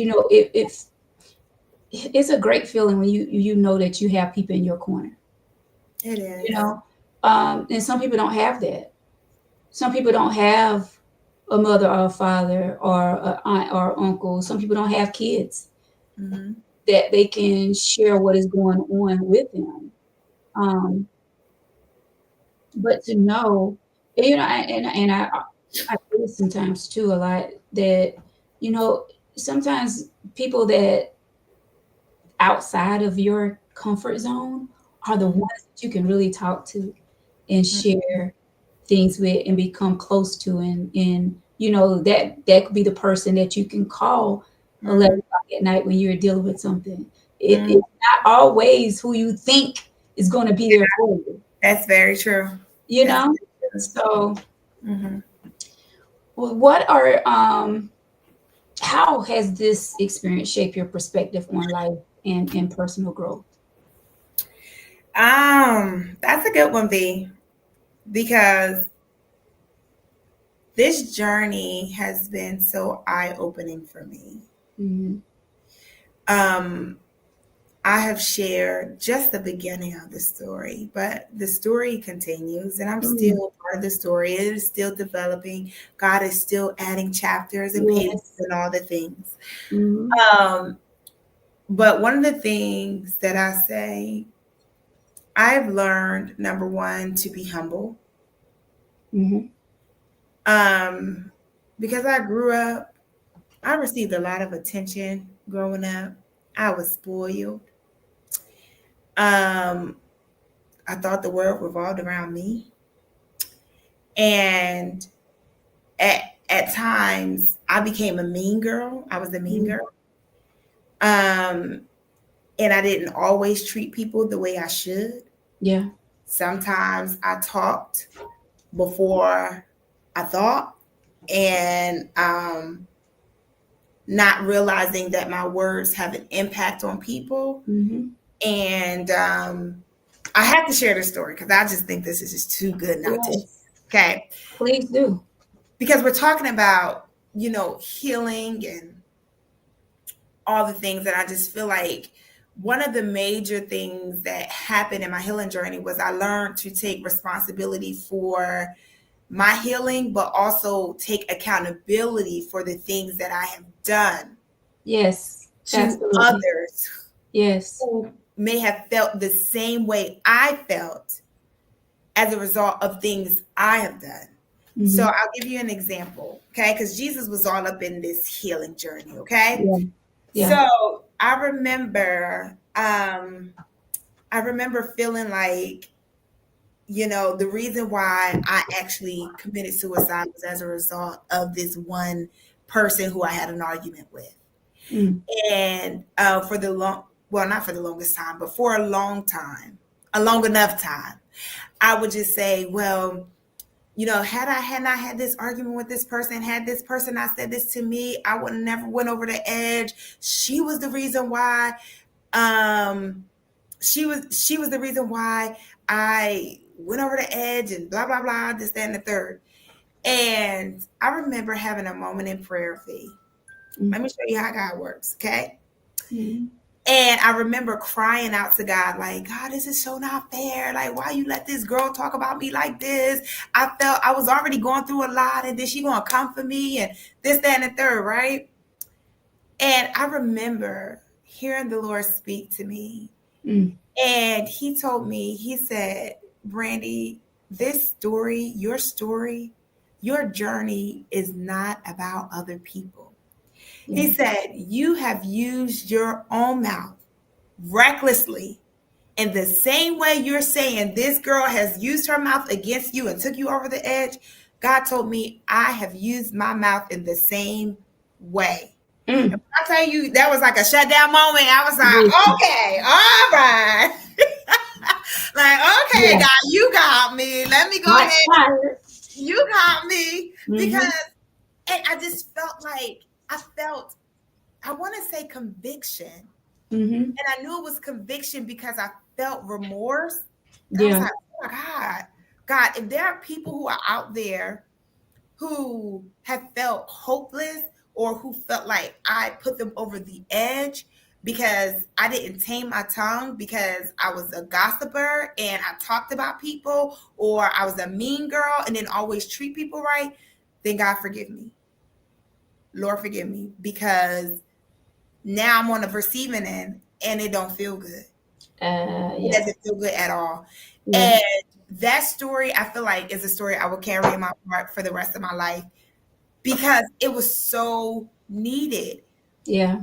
it's a great feeling when you know that you have people in your corner. It is. And some people don't have that. Some people don't have a mother or a father or an aunt or uncle. Some people don't have kids that they can share what is going on with them. But to know, I do this sometimes too a lot that, you know, sometimes people that outside of your comfort zone are the ones that you can really talk to and share things with and become close to, and you know that could be the person that you can call 11 o'clock at night when you're dealing with something. It's not always who you think is going to be there for you, That's very true. you That's know. very true. So Mm-hmm. well, what are how has this experience shaped your perspective on life and personal growth? That's a good one, B, because this journey has been so eye-opening for me. Mm-hmm. Um, I have shared just the beginning of the story, but the story continues, and I'm Mm-hmm. still part of the story. It is still developing. God is still adding chapters and pages Yes. and all the things. Mm-hmm. Um, but one of the things that I say, I've learned, number one, to be humble. Mm-hmm. Um, because I grew up, I received a lot of attention growing up. I was spoiled. Um, I thought the world revolved around me. And at times I became a mean girl. I was a mean Mm-hmm. girl. Um, and I didn't always treat people the way I should. Yeah. Sometimes I talked before I thought, and not realizing that my words have an impact on people. Mm-hmm. And I have to share this story because I just think this is just too good not to share. Yes. Okay. Please do. Because we're talking about, healing and all the things that I just feel like one of the major things that happened in my healing journey was I learned to take responsibility for my healing, but also take accountability for the things that I have done Yes. to Absolutely. others Yes. who may have felt the same way I felt as a result of things I have done. So Mm-hmm. I'll give you an example, okay? Because Jesus was all up in this healing journey, okay? Yeah. Yeah. So I remember feeling like, the reason why I actually committed suicide was as a result of this one person who I had an argument with. Mm. And not for the longest time, but for a long time, a long enough time, I would just say, well, had not had this argument with this person, had this person not said this to me, I would have never went over the edge. She was the reason why. She was the reason why I went over the edge and blah blah blah, this, that, and the third. And I remember having a moment in prayer, Fee. Let me show you how God works, okay? Mm. And I remember crying out to God, like, God, this is so not fair. Like, why you let this girl talk about me like this? I felt I was already going through a lot, and then she gonna come for me and this, that, and the third, right? And I remember hearing the Lord speak to me. Mm. And he told me, he said, Brandy, this story, your journey is not about other people. Yeah. He said, you have used your own mouth recklessly in the same way you're saying this girl has used her mouth against you and took you over the edge. God told me I have used my mouth in the same way. Mm. I tell you, that was like a shutdown moment. I was Yes. like, okay, all right. Like, okay, Yeah. God, you got me. Let me go Hot ahead. fire. You got me. Mhm. Because and I just felt like I want to say conviction. Mm-hmm. And I knew it was conviction because I felt remorse. And I was Yeah. like, oh my God, if there are people who are out there who have felt hopeless or who felt like I put them over the edge because I didn't tame my tongue, because I was a gossiper and I talked about people, or I was a mean girl and didn't always treat people right, then God forgive me. Lord forgive me, because now I'm on the receiving end and it don't feel good. It Yeah. doesn't feel good at all. Yeah. And that story, I feel like, is a story I will carry in my heart for the rest of my life because it was so needed. Yeah.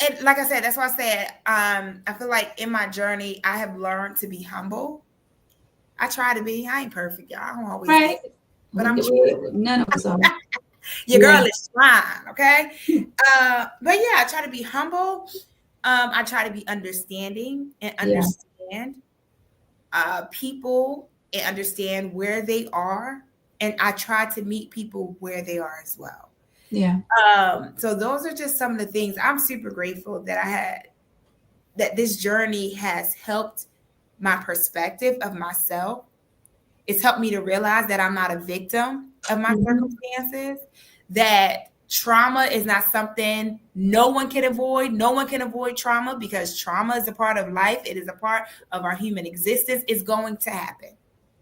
And like I said, that's why I said, I feel like in my journey, I have learned to be humble. I try to be. I ain't perfect, y'all. I don't always Right. be, but I'm None of us are. your Yeah. girl is trying, okay? But yeah, I try to be humble. I try to be understanding and understand people and understand where they are. And I try to meet people where they are as well. Yeah. So those are just some of the things I'm super grateful that I had, that this journey has helped my perspective of myself. It's helped me to realize that I'm not a victim of my circumstances, that trauma is not something no one can avoid. No one can avoid trauma because trauma is a part of life. It is a part of our human existence. It's going to happen.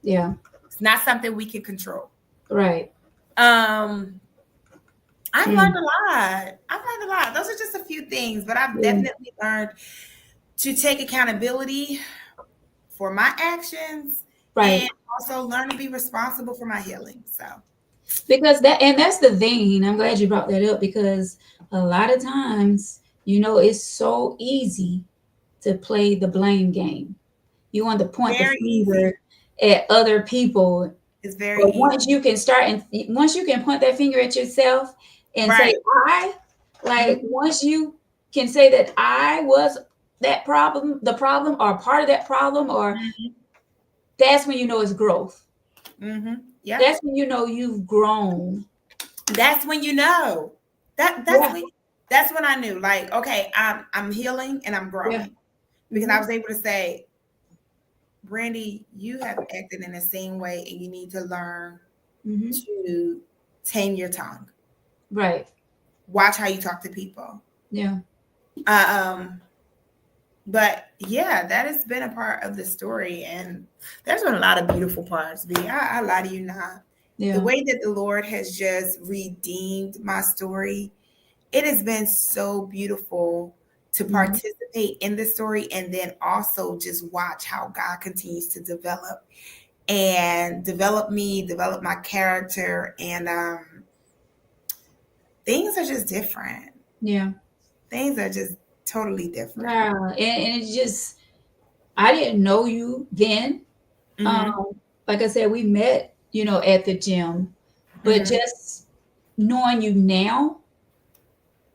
Yeah. It's not something we can control. Right. I've learned a lot. I've learned a lot. Those are just a few things, but I've definitely learned to take accountability for my actions, right, and also learn to be responsible for my healing. So because that's the thing. I'm glad you brought that up because a lot of times, it's so easy to play the blame game. You want to point the finger at other people. It's very but once you can start and once you can point that finger at yourself and say I, once you can say that I was that problem, the problem, or part of that problem, or that's when you know it's growth. Yeah, that's when you know you've grown. That's when you know that's when I knew, like, okay, I'm healing and I'm growing because I was able to say, Brandy, you have acted in the same way and you need to learn to tame your tongue. Right. Watch how you talk to people. Yeah. But yeah, that has been a part of the story, and there's been a lot of beautiful parts. I lie to you not. Yeah. The way that the Lord has just redeemed my story, it has been so beautiful to participate in the story, and then also just watch how God continues to develop me, develop my character, and things are just different. Yeah. Things are just totally different. Yeah. And it's just, I didn't know you then. Like I said, we met, at the gym, but just knowing you now,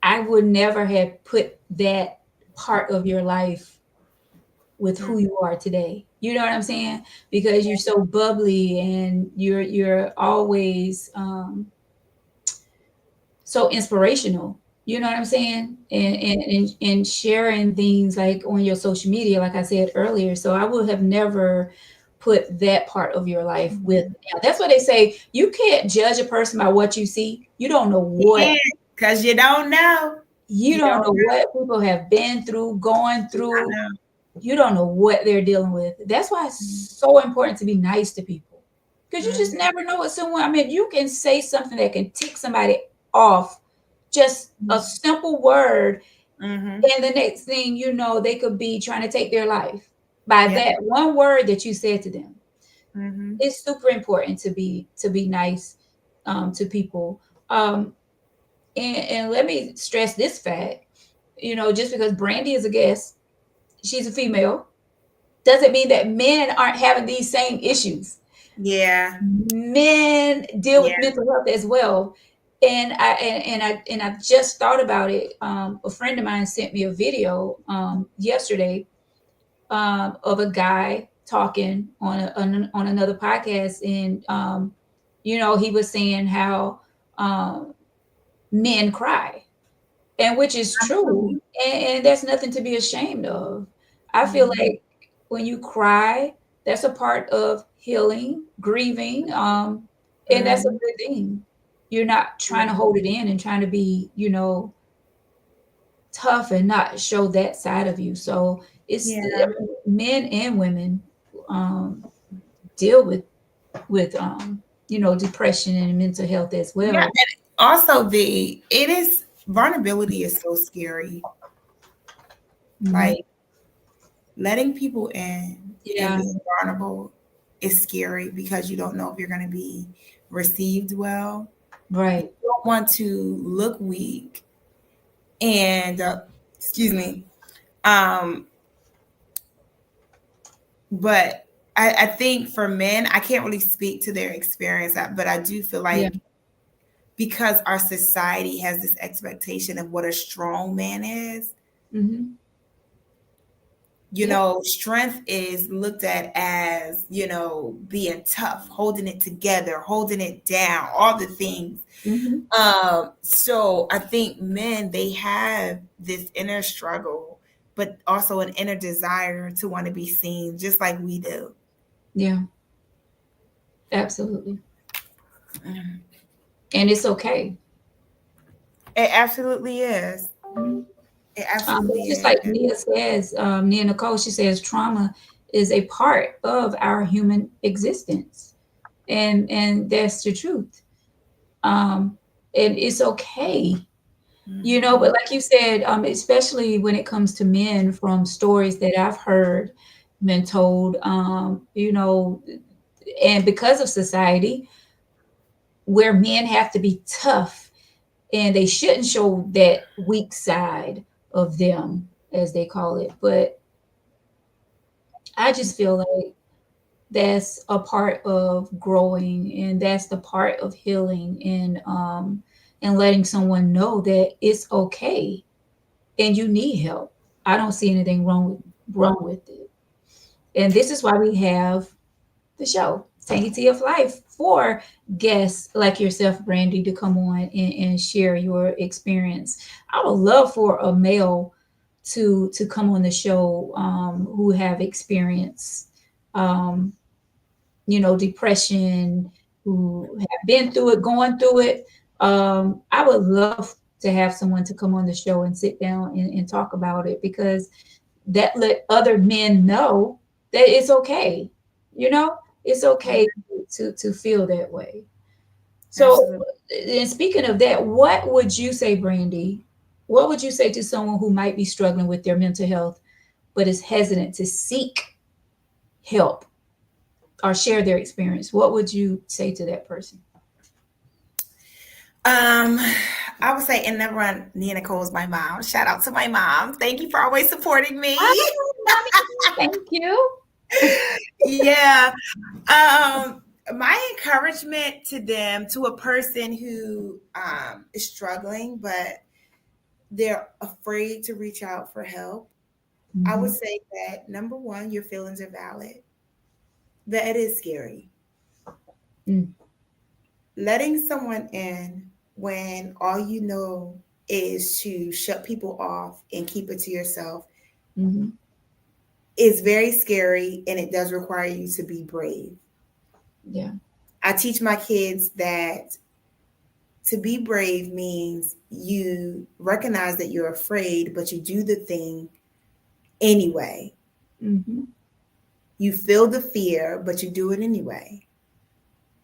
I would never have put that part of your life with who you are today. You know what I'm saying? Because you're so bubbly and you're always so inspirational. You know what I'm saying? And sharing things like on your social media, like I said earlier. So I would have never put that part of your life with. That's what they say. You can't judge a person by what you see. You don't know what. Because you don't know. You don't know what people have been through, going through. You don't know what they're dealing with. That's why it's so important to be nice to people. Because you just never know what someone, I mean, you can say something that can tick somebody off, just a simple word. And the next thing you know, they could be trying to take their life by that one word that you said to them. It's super important to be nice to people. And let me stress this fact, just because Brandy is a guest, she's a female, doesn't mean that men aren't having these same issues. Yeah. Men deal with mental health as well. And I just thought about it. A friend of mine sent me a video yesterday of a guy talking on another podcast, and he was saying how men cry, and which is true, and that's nothing to be ashamed of. I feel like when you cry, that's a part of healing, grieving, and that's a good thing. You're not trying to hold it in and trying to be, tough and not show that side of you. So it's men and women deal with depression and mental health as well. Yeah, and also vulnerability is so scary. Like, letting people in Yeah. and being vulnerable is scary because you don't know if you're going to be received well. Right. You don't want to look weak and excuse me. But I think for men, I can't really speak to their experience, but I do feel like because our society has this expectation of what a strong man is, Mm-hmm. you know, strength is looked at as, you know, being tough, holding it together, holding it down, all the things. Mm-hmm. So I think men, they have this inner struggle, but also an inner desire to want to be seen just like we do. Yeah. Absolutely. And it's okay. It absolutely is. Mhm. It absolutely Just is. like Nia says, Nia Nicole, she says trauma is a part of our human existence. And that's the truth. And it's okay. You know, but like you said, especially when it comes to men, from stories that I've heard, been told, you know, and because of society, where men have to be tough and they shouldn't show that weak side of them, as they call it. But I just feel like that's a part of growing, and that's the part of healing, and letting someone know that it's okay and you need help. I don't see anything wrong with it. And this is why we have the show, Sanctity of Life, for guests like yourself, Brandy, to come on and share your experience. I would love for a male to come on the show, who have experience, um, you know, depression, who have been through it, going through it. I would love to have someone to come on the show and sit down and talk about it, because that let other men know that it's okay. You know, it's okay to feel that way. So, Absolutely. and speaking of that, what would you say, Brandy? What would you say to someone who might be struggling with their mental health, but is hesitant to seek help or share their experience? What would you say to that person? I would say, and number one, Nia Nicole is my mom. Shout out to my mom. Thank you for always supporting me. Oh, mommy, thank you. Yeah. My encouragement to them, to a person who is struggling, but they're afraid to reach out for help, I would Mhm. say that number one, your feelings are valid, that it is scary. Mm. Letting someone in when all you know is to shut people off and keep it to yourself Mhm. is very scary, and it does require you to be brave. Yeah. I teach my kids that to be brave means you recognize that you're afraid, but you do the thing anyway. Mhm. You feel the fear, but you do it anyway.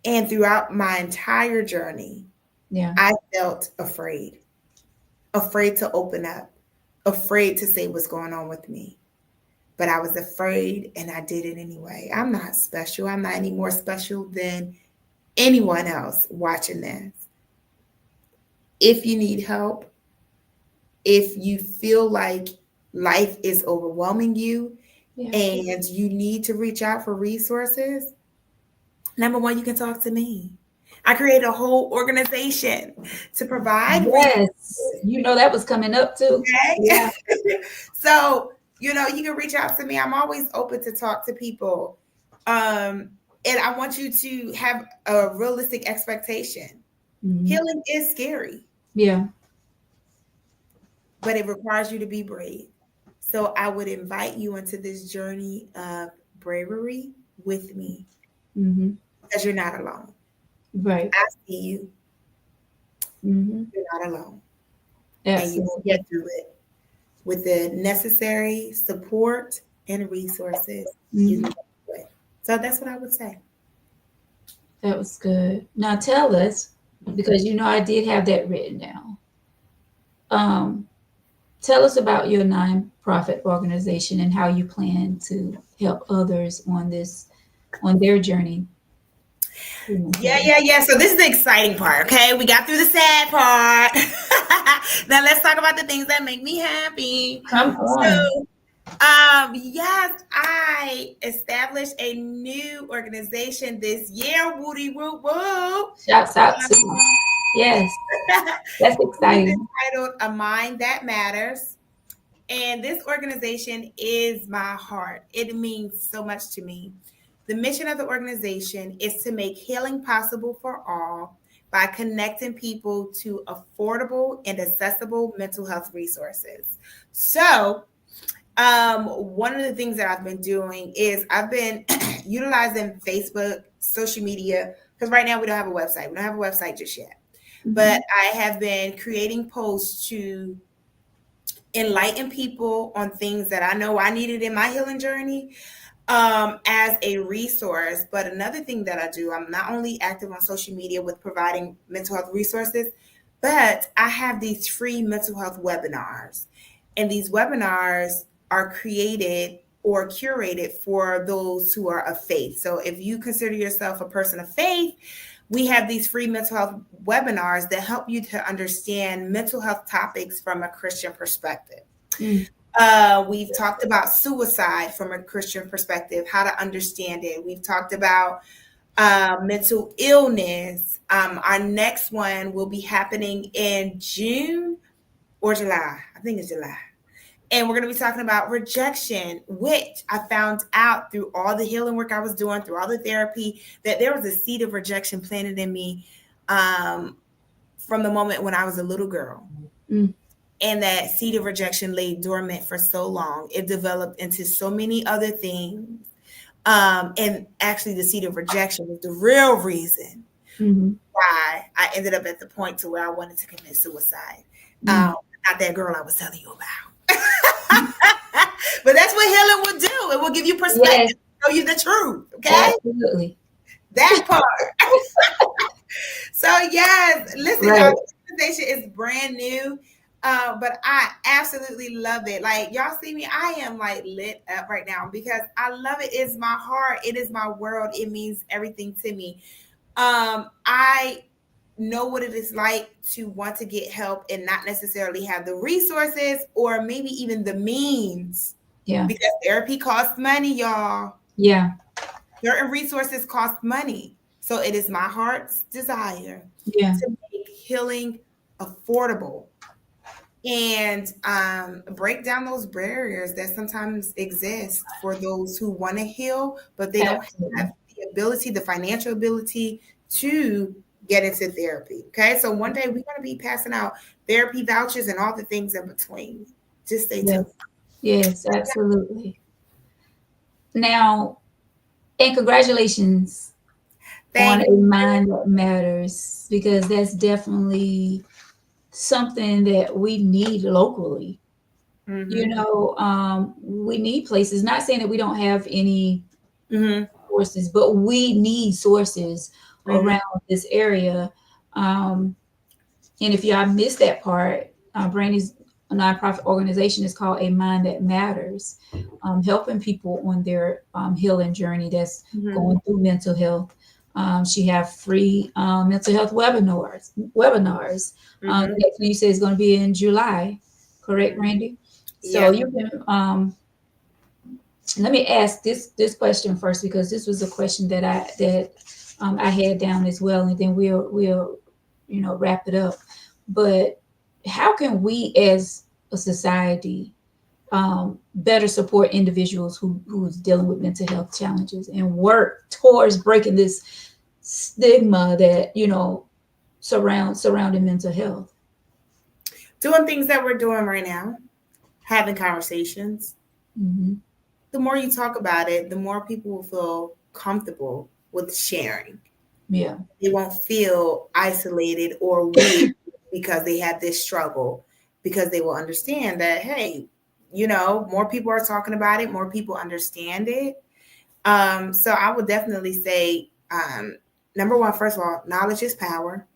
And throughout my entire journey, Yeah. I felt afraid, afraid to open up, afraid to say what's going on with me. But I was afraid and I did it anyway. I'm not special. I'm not any more special than anyone else watching this. If you need help, if you feel like life is overwhelming you Yeah. and you need to reach out for resources, number one, you can talk to me. I created a whole organization to provide Yes. resources. You know that was coming up too. Yeah. Okay. So, you know, you can reach out to me. I'm always open to talk to people. And I want you to have a realistic expectation. Mhm. Healing is scary, Yeah. but it requires you to be brave. So I would invite you into this journey of bravery with me Mhm. because you're not alone. Right. I see you. Mhm. You're not alone. And you can Absolutely. get through it with the necessary support and resources. You can Mhm. get through it. So that's what I would say. That was good. Now tell us, because you know I did have that written down. Um, tell us about your nonprofit organization and how you plan to help others on their journey. Yeah. So this is the exciting part. Okay, we got through the sad part. Now let's talk about the things that make me happy. Come on. So, yes, I established a new organization this year. Woody woo woo. Shouts out to you. Yes, that's exciting. Titled A Mind That Matters. And this organization is my heart. It means so much to me. The mission of the organization is to make healing possible for all by connecting people to affordable and accessible mental health resources. So, one of the things that I've been doing is I've been utilizing Facebook, social media, because right now we don't have a website. We don't have a website just yet. Mm-hmm. But I have been creating posts to enlighten people on things that I know I needed in my healing journey as a resource. But another thing that I do, I'm not only active on social media with providing mental health resources, but I have these free mental health webinars. And these webinars are created or curated for those who are of faith. So if you consider yourself a person of faith, we have these free mental health webinars that help you to understand mental health topics from a Christian perspective. We've talked about suicide from a Christian perspective, how to understand it. We've talked about mental illness. Our next one will be happening in June or July. I think it's July. And we're going to be talking about rejection, which I found out through all the healing work I was doing, through all the therapy, that there was a seed of rejection planted in me from the moment when I was a little girl. And that seed of rejection lay dormant for so long. It developed into so many other things. And actually the seed of rejection was the real reason why I ended up at the point to where I wanted to commit suicide. Not that girl I was telling you about. But that's what healing will do. It will give you perspective, show you the truth. Okay, absolutely. That part. So yes, listen, our organization is brand new, but I absolutely love it. Like y'all see me, I am like lit up right now because I love it. It's my heart. It is my world. It means everything to me. I know what it is like to want to get help and not necessarily have the resources or maybe even the means. Yeah. Because therapy costs money, y'all. Yeah. Certain resources cost money. So it is my heart's desire to make healing affordable and break down those barriers that sometimes exist for those who want to heal, but they don't have the ability, the financial ability to get into therapy. Okay. So one day we're going to be passing out therapy vouchers and all the things in between. Just stay tuned. Yes, absolutely. Now, and congratulations on A Mind That Matters, because that's definitely something that we need locally. You know, we need places, not saying that we don't have any sources, but we need sources around this area. And if y'all missed that part, Brandy's nonprofit organization is called A Mind That Matters, helping people on their healing journey that's going through mental health. She have free mental health webinars. Next one you say is going to be in July, correct, Randy? So you can let me ask this question first, because this was a question that I had down as well, and then we'll wrap it up. But how can we as a society better support individuals who's dealing with mental health challenges and work towards breaking this stigma that surrounding mental health? Doing things that we're doing right now, having conversations. The more you talk about it, the more people will feel comfortable with sharing. Yeah. They won't feel isolated or weak because they have this struggle, because they will understand that, hey, more people are talking about it, more people understand it. So I would definitely say, number one, first of all, knowledge is power.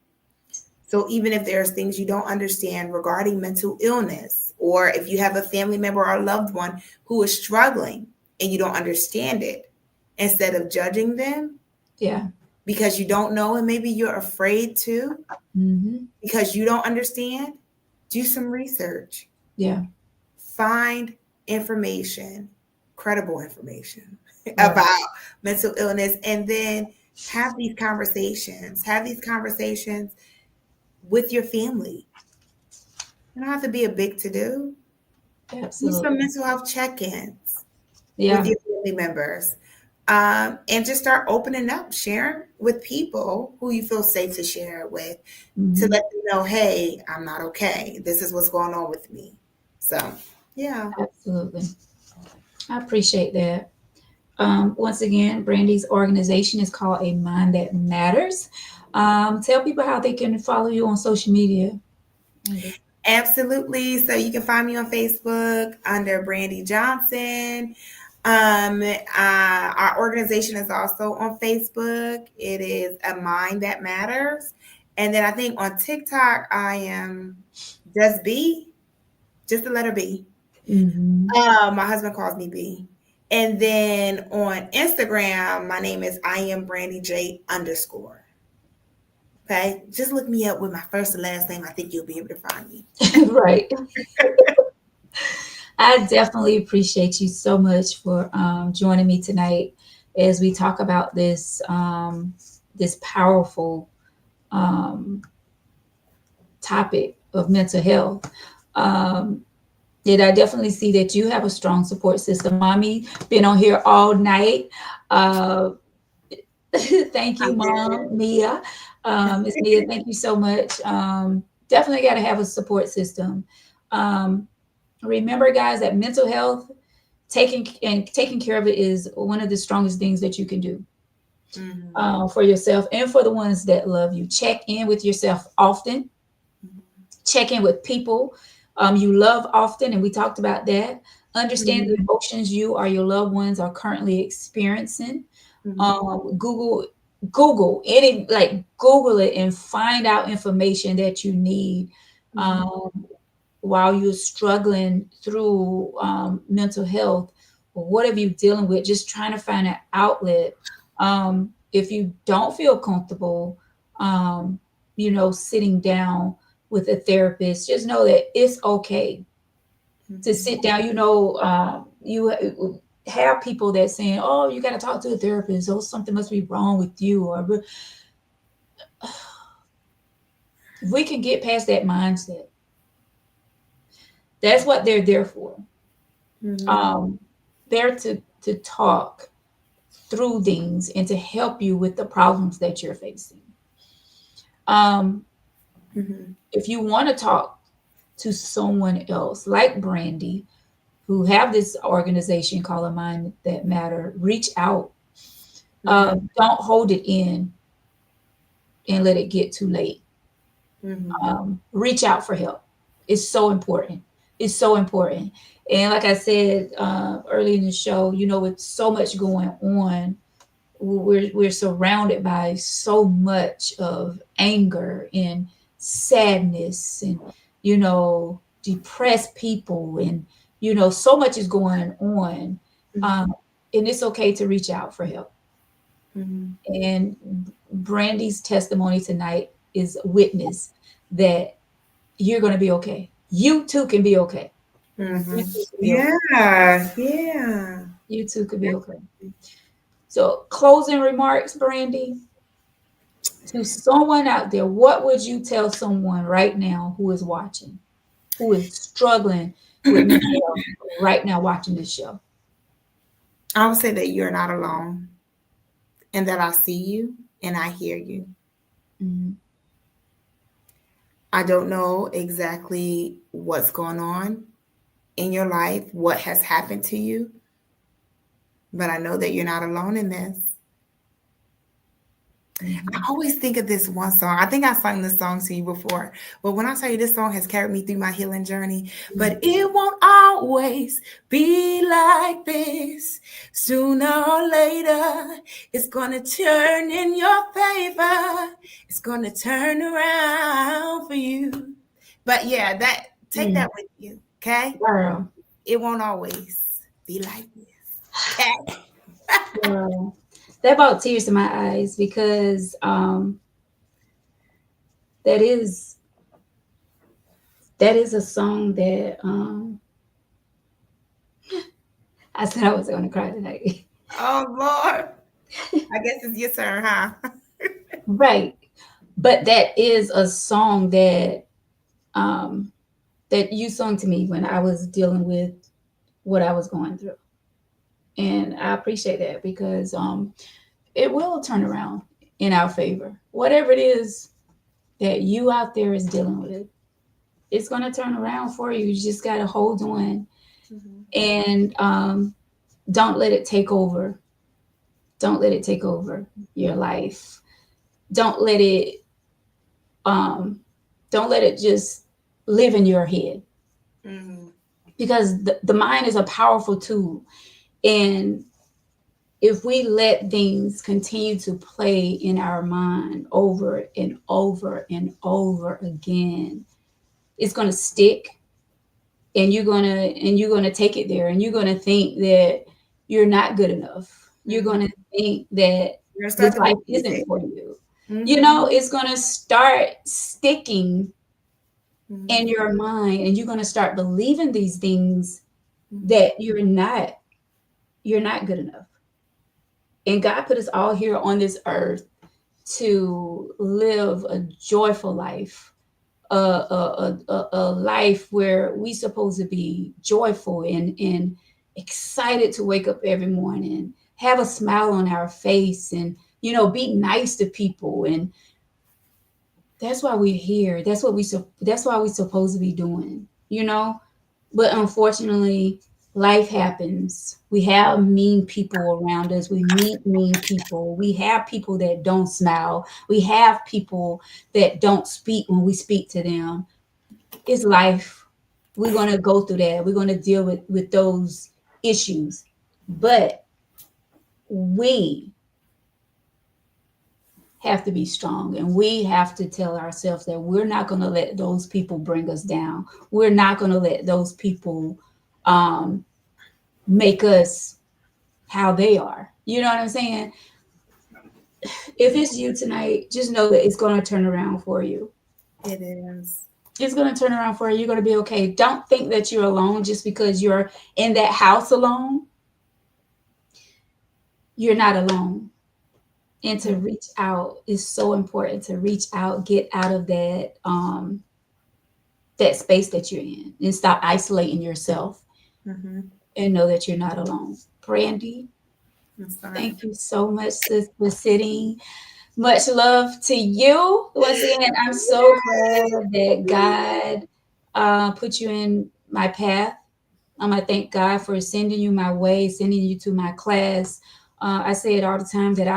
So even if there's things you don't understand regarding mental illness or if you have a family member or a loved one who is struggling and you don't understand it, instead of judging them Yeah. because you don't know and maybe you're afraid to, because you don't understand, do some research. Yeah. Find information, credible information Right. about mental illness, and then have these conversations. Have these conversations with your family. You don't have to be a big to-do. Do some Absolutely. mental health check-ins Yeah. with your family members. And just start opening up, sharing with people who you feel safe to share it with, to let them know, hey, I'm not okay. This is what's going on with me. So, yeah. Absolutely. I appreciate that. Once again, Brandy's organization is called A Mind That Matters. Tell people how they can follow you on social media. Absolutely. So you can find me on Facebook under Brandy Johnson. Our organization is also on Facebook. It is A Mind That Matters. And then I think on TikTok, I am just B, just the letter B. My husband calls me B. And then on Instagram, my name is I am Brandy J _. Okay, just look me up with my first and last name. I think you'll be able to find me. Right. I definitely appreciate you so much for joining me tonight as we talk about this this powerful topic of mental health. And I definitely see that you have a strong support system. Mommy been on here all night. Thank you, Mom, Mia. Miss Mia, thank you so much. Definitely got to have a support system. Remember, guys, that mental health, taking care of it is one of the strongest things that you can do for yourself and for the ones that love you. Check in with yourself often. Check in with people you love often, and we talked about that. Understand the emotions you or your loved ones are currently experiencing. Google any, like, Google it and find out information that you need while you're struggling through mental health or whatever you're dealing with. Just trying to find an outlet. If you don't feel comfortable, sitting down with a therapist, just know that it's okay to sit down. You have people that saying, oh, you got to talk to a therapist, or something must be wrong with you, or if we can get past that mindset, that's what they're there for. They're to talk through things and to help you with the problems that you're facing. If you want to talk to someone else like Brandy, who have this organization called A Mind That Matter, reach out. Don't hold it in and let it get too late. Reach out for help. It's so important. It's so important. And like I said early in the show, with so much going on, we're surrounded by so much of anger and sadness and, depressed people, and, so much is going on. And it's okay to reach out for help. And Brandy's testimony tonight is a witness that you're going to be okay. You too can be okay. Yeah. You too could be okay. So, closing remarks, Brandy, to someone out there, what would you tell someone right now who is watching, who is struggling with mental health right now watching this show? I would say that you're not alone, and that I see you and I hear you. I don't know exactly what's going on in your life, what has happened to you, but I know that you're not alone in this. I always think of this one song. I think I sung this song to you before, but when I tell you, this song has carried me through my healing journey. But it won't always be like this. Sooner or later, it's going to turn in your favor. It's going to turn around for you. But yeah, take that with you. Okay? Girl. It won't always be like this. Okay? Girl. That brought tears to my eyes because that is a song that I said I was gonna cry tonight. Oh Lord. I guess it's your turn, huh? Right. But that is a song that that you sung to me when I was dealing with what I was going through. And I appreciate that because it will turn around in our favor. Whatever it is that you out there is dealing with, it's going to turn around for you. You just got to hold on and don't let it take over. Don't let it take over your life. Don't let it just live in your head. Because the mind is a powerful tool. And if we let things continue to play in our mind over and over and over again, it's going to stick, and you're going to take it there, and you're going to think that you're not good enough. You're going to think that this life isn't for you. You know, it's going to start sticking in your mind, and you're going to start believing these things that you're not good enough. And God put us all here on this earth to live a joyful life, a life where we supposed to be joyful and excited to wake up every morning, have a smile on our face, and be nice to people. And that's why we're here. That's why we're supposed to be doing. But unfortunately, life happens. We have mean people around us. We meet mean people. We have people that don't smile. We have people that don't speak when we speak to them. It's life. We're going to go through that. We're going to deal with those issues. But we have to be strong, and we have to tell ourselves that we're not going to let those people bring us down. We're not going to let those people make us how they are. You know what I'm saying? If it's you tonight, just know that it's going to turn around for you. It is. It's going to turn around for you. You're going to be okay. Don't think that you're alone just because you're in that house alone. You're not alone. And to reach out is so important. To reach out, get out of that that space that you're in, and stop isolating yourself. And know that you're not alone. Brandy, thank you so much, sis, for sitting. Much love to you. Once again, I'm so glad that God put you in my path. I thank God for sending you my way, sending you to my class. I say it all the time that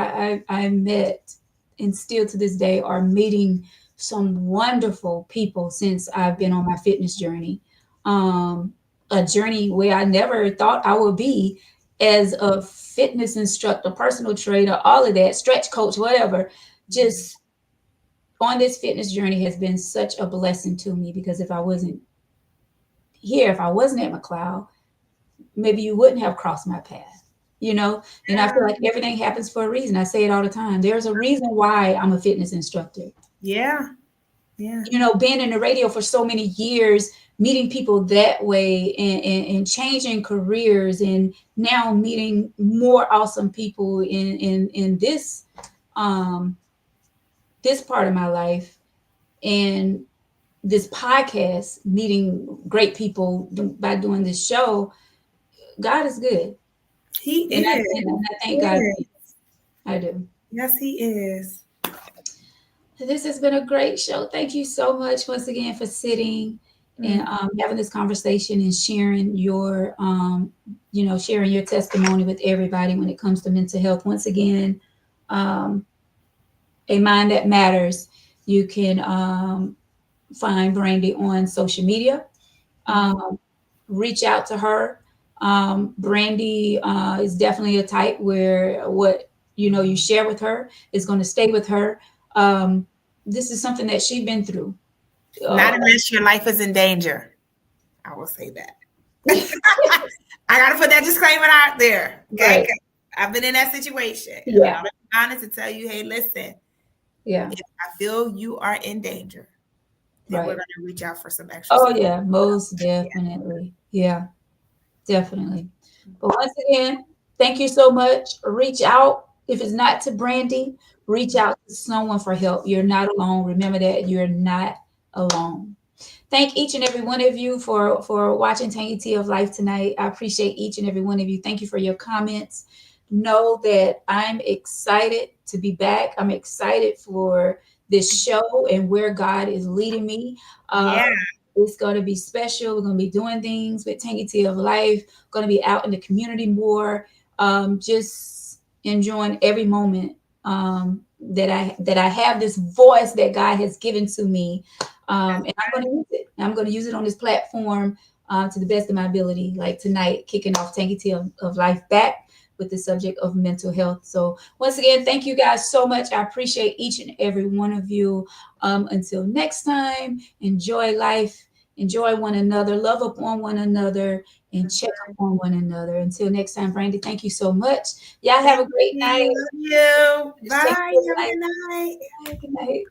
I met, and still to this day are meeting some wonderful people since I've been on my fitness journey. A journey where I never thought I would be as a fitness instructor, personal trainer, all of that, stretch coach, whatever. Just on this fitness journey has been such a blessing to me, because if I wasn't here, if I wasn't at McLeod, maybe you wouldn't have crossed my path, And I feel like everything happens for a reason. I say it all the time. There's a reason why I'm a fitness instructor. Yeah. Being in the radio for so many years, meeting people that way, and changing careers, and now meeting more awesome people in this this part of my life, and this podcast, meeting great people by doing this show. God is good. He is. And I thank God. I do. Yes, he is. This has been a great show. Thank you so much once again for sitting and having this conversation and sharing your, sharing your testimony with everybody when it comes to mental health. Once again, A Mind That Matters. You can find Brandy on social media. Reach out to her. Brandy is definitely a type where what you share with her is going to stay with her. This is something that she's been through. Not unless your life is in danger. I will say that. I gotta put that disclaimer out there. Okay. Right. I've been in that situation. Yeah. I'm gonna be honest and tell you, hey, listen, Yeah. if I feel you are in danger, then we're Right. gonna reach out for some extra Oh support. yeah, most definitely. Yeah, definitely. But once again, thank you so much. Reach out. If it's not to Brandy, reach out to someone for help. You're not alone. Remember that you're not alone. Thank each and every one of you for watching Tangy Tea of Life tonight. I appreciate each and every one of you. Thank you for your comments. Know that I'm excited to be back. I'm excited for this show and where God is leading me. Yeah. It's going to be special. We're going to be doing things with Tangy Tea of Life. Going to be out in the community more. Just enjoying every moment that I have this voice that God has given to me. And I'm going to use it. I'm going to use it on this platform to the best of my ability. Like tonight, kicking off Tangy Tea of Life back with the subject of mental health. So once again, thank you guys so much. I appreciate each and every one of you. Until next time, enjoy life, enjoy one another, love upon one another, and check upon one another. Until next time, Brandy, thank you so much. Y'all have a great night. Love you. Just take Bye. care. Have a good night. Good night.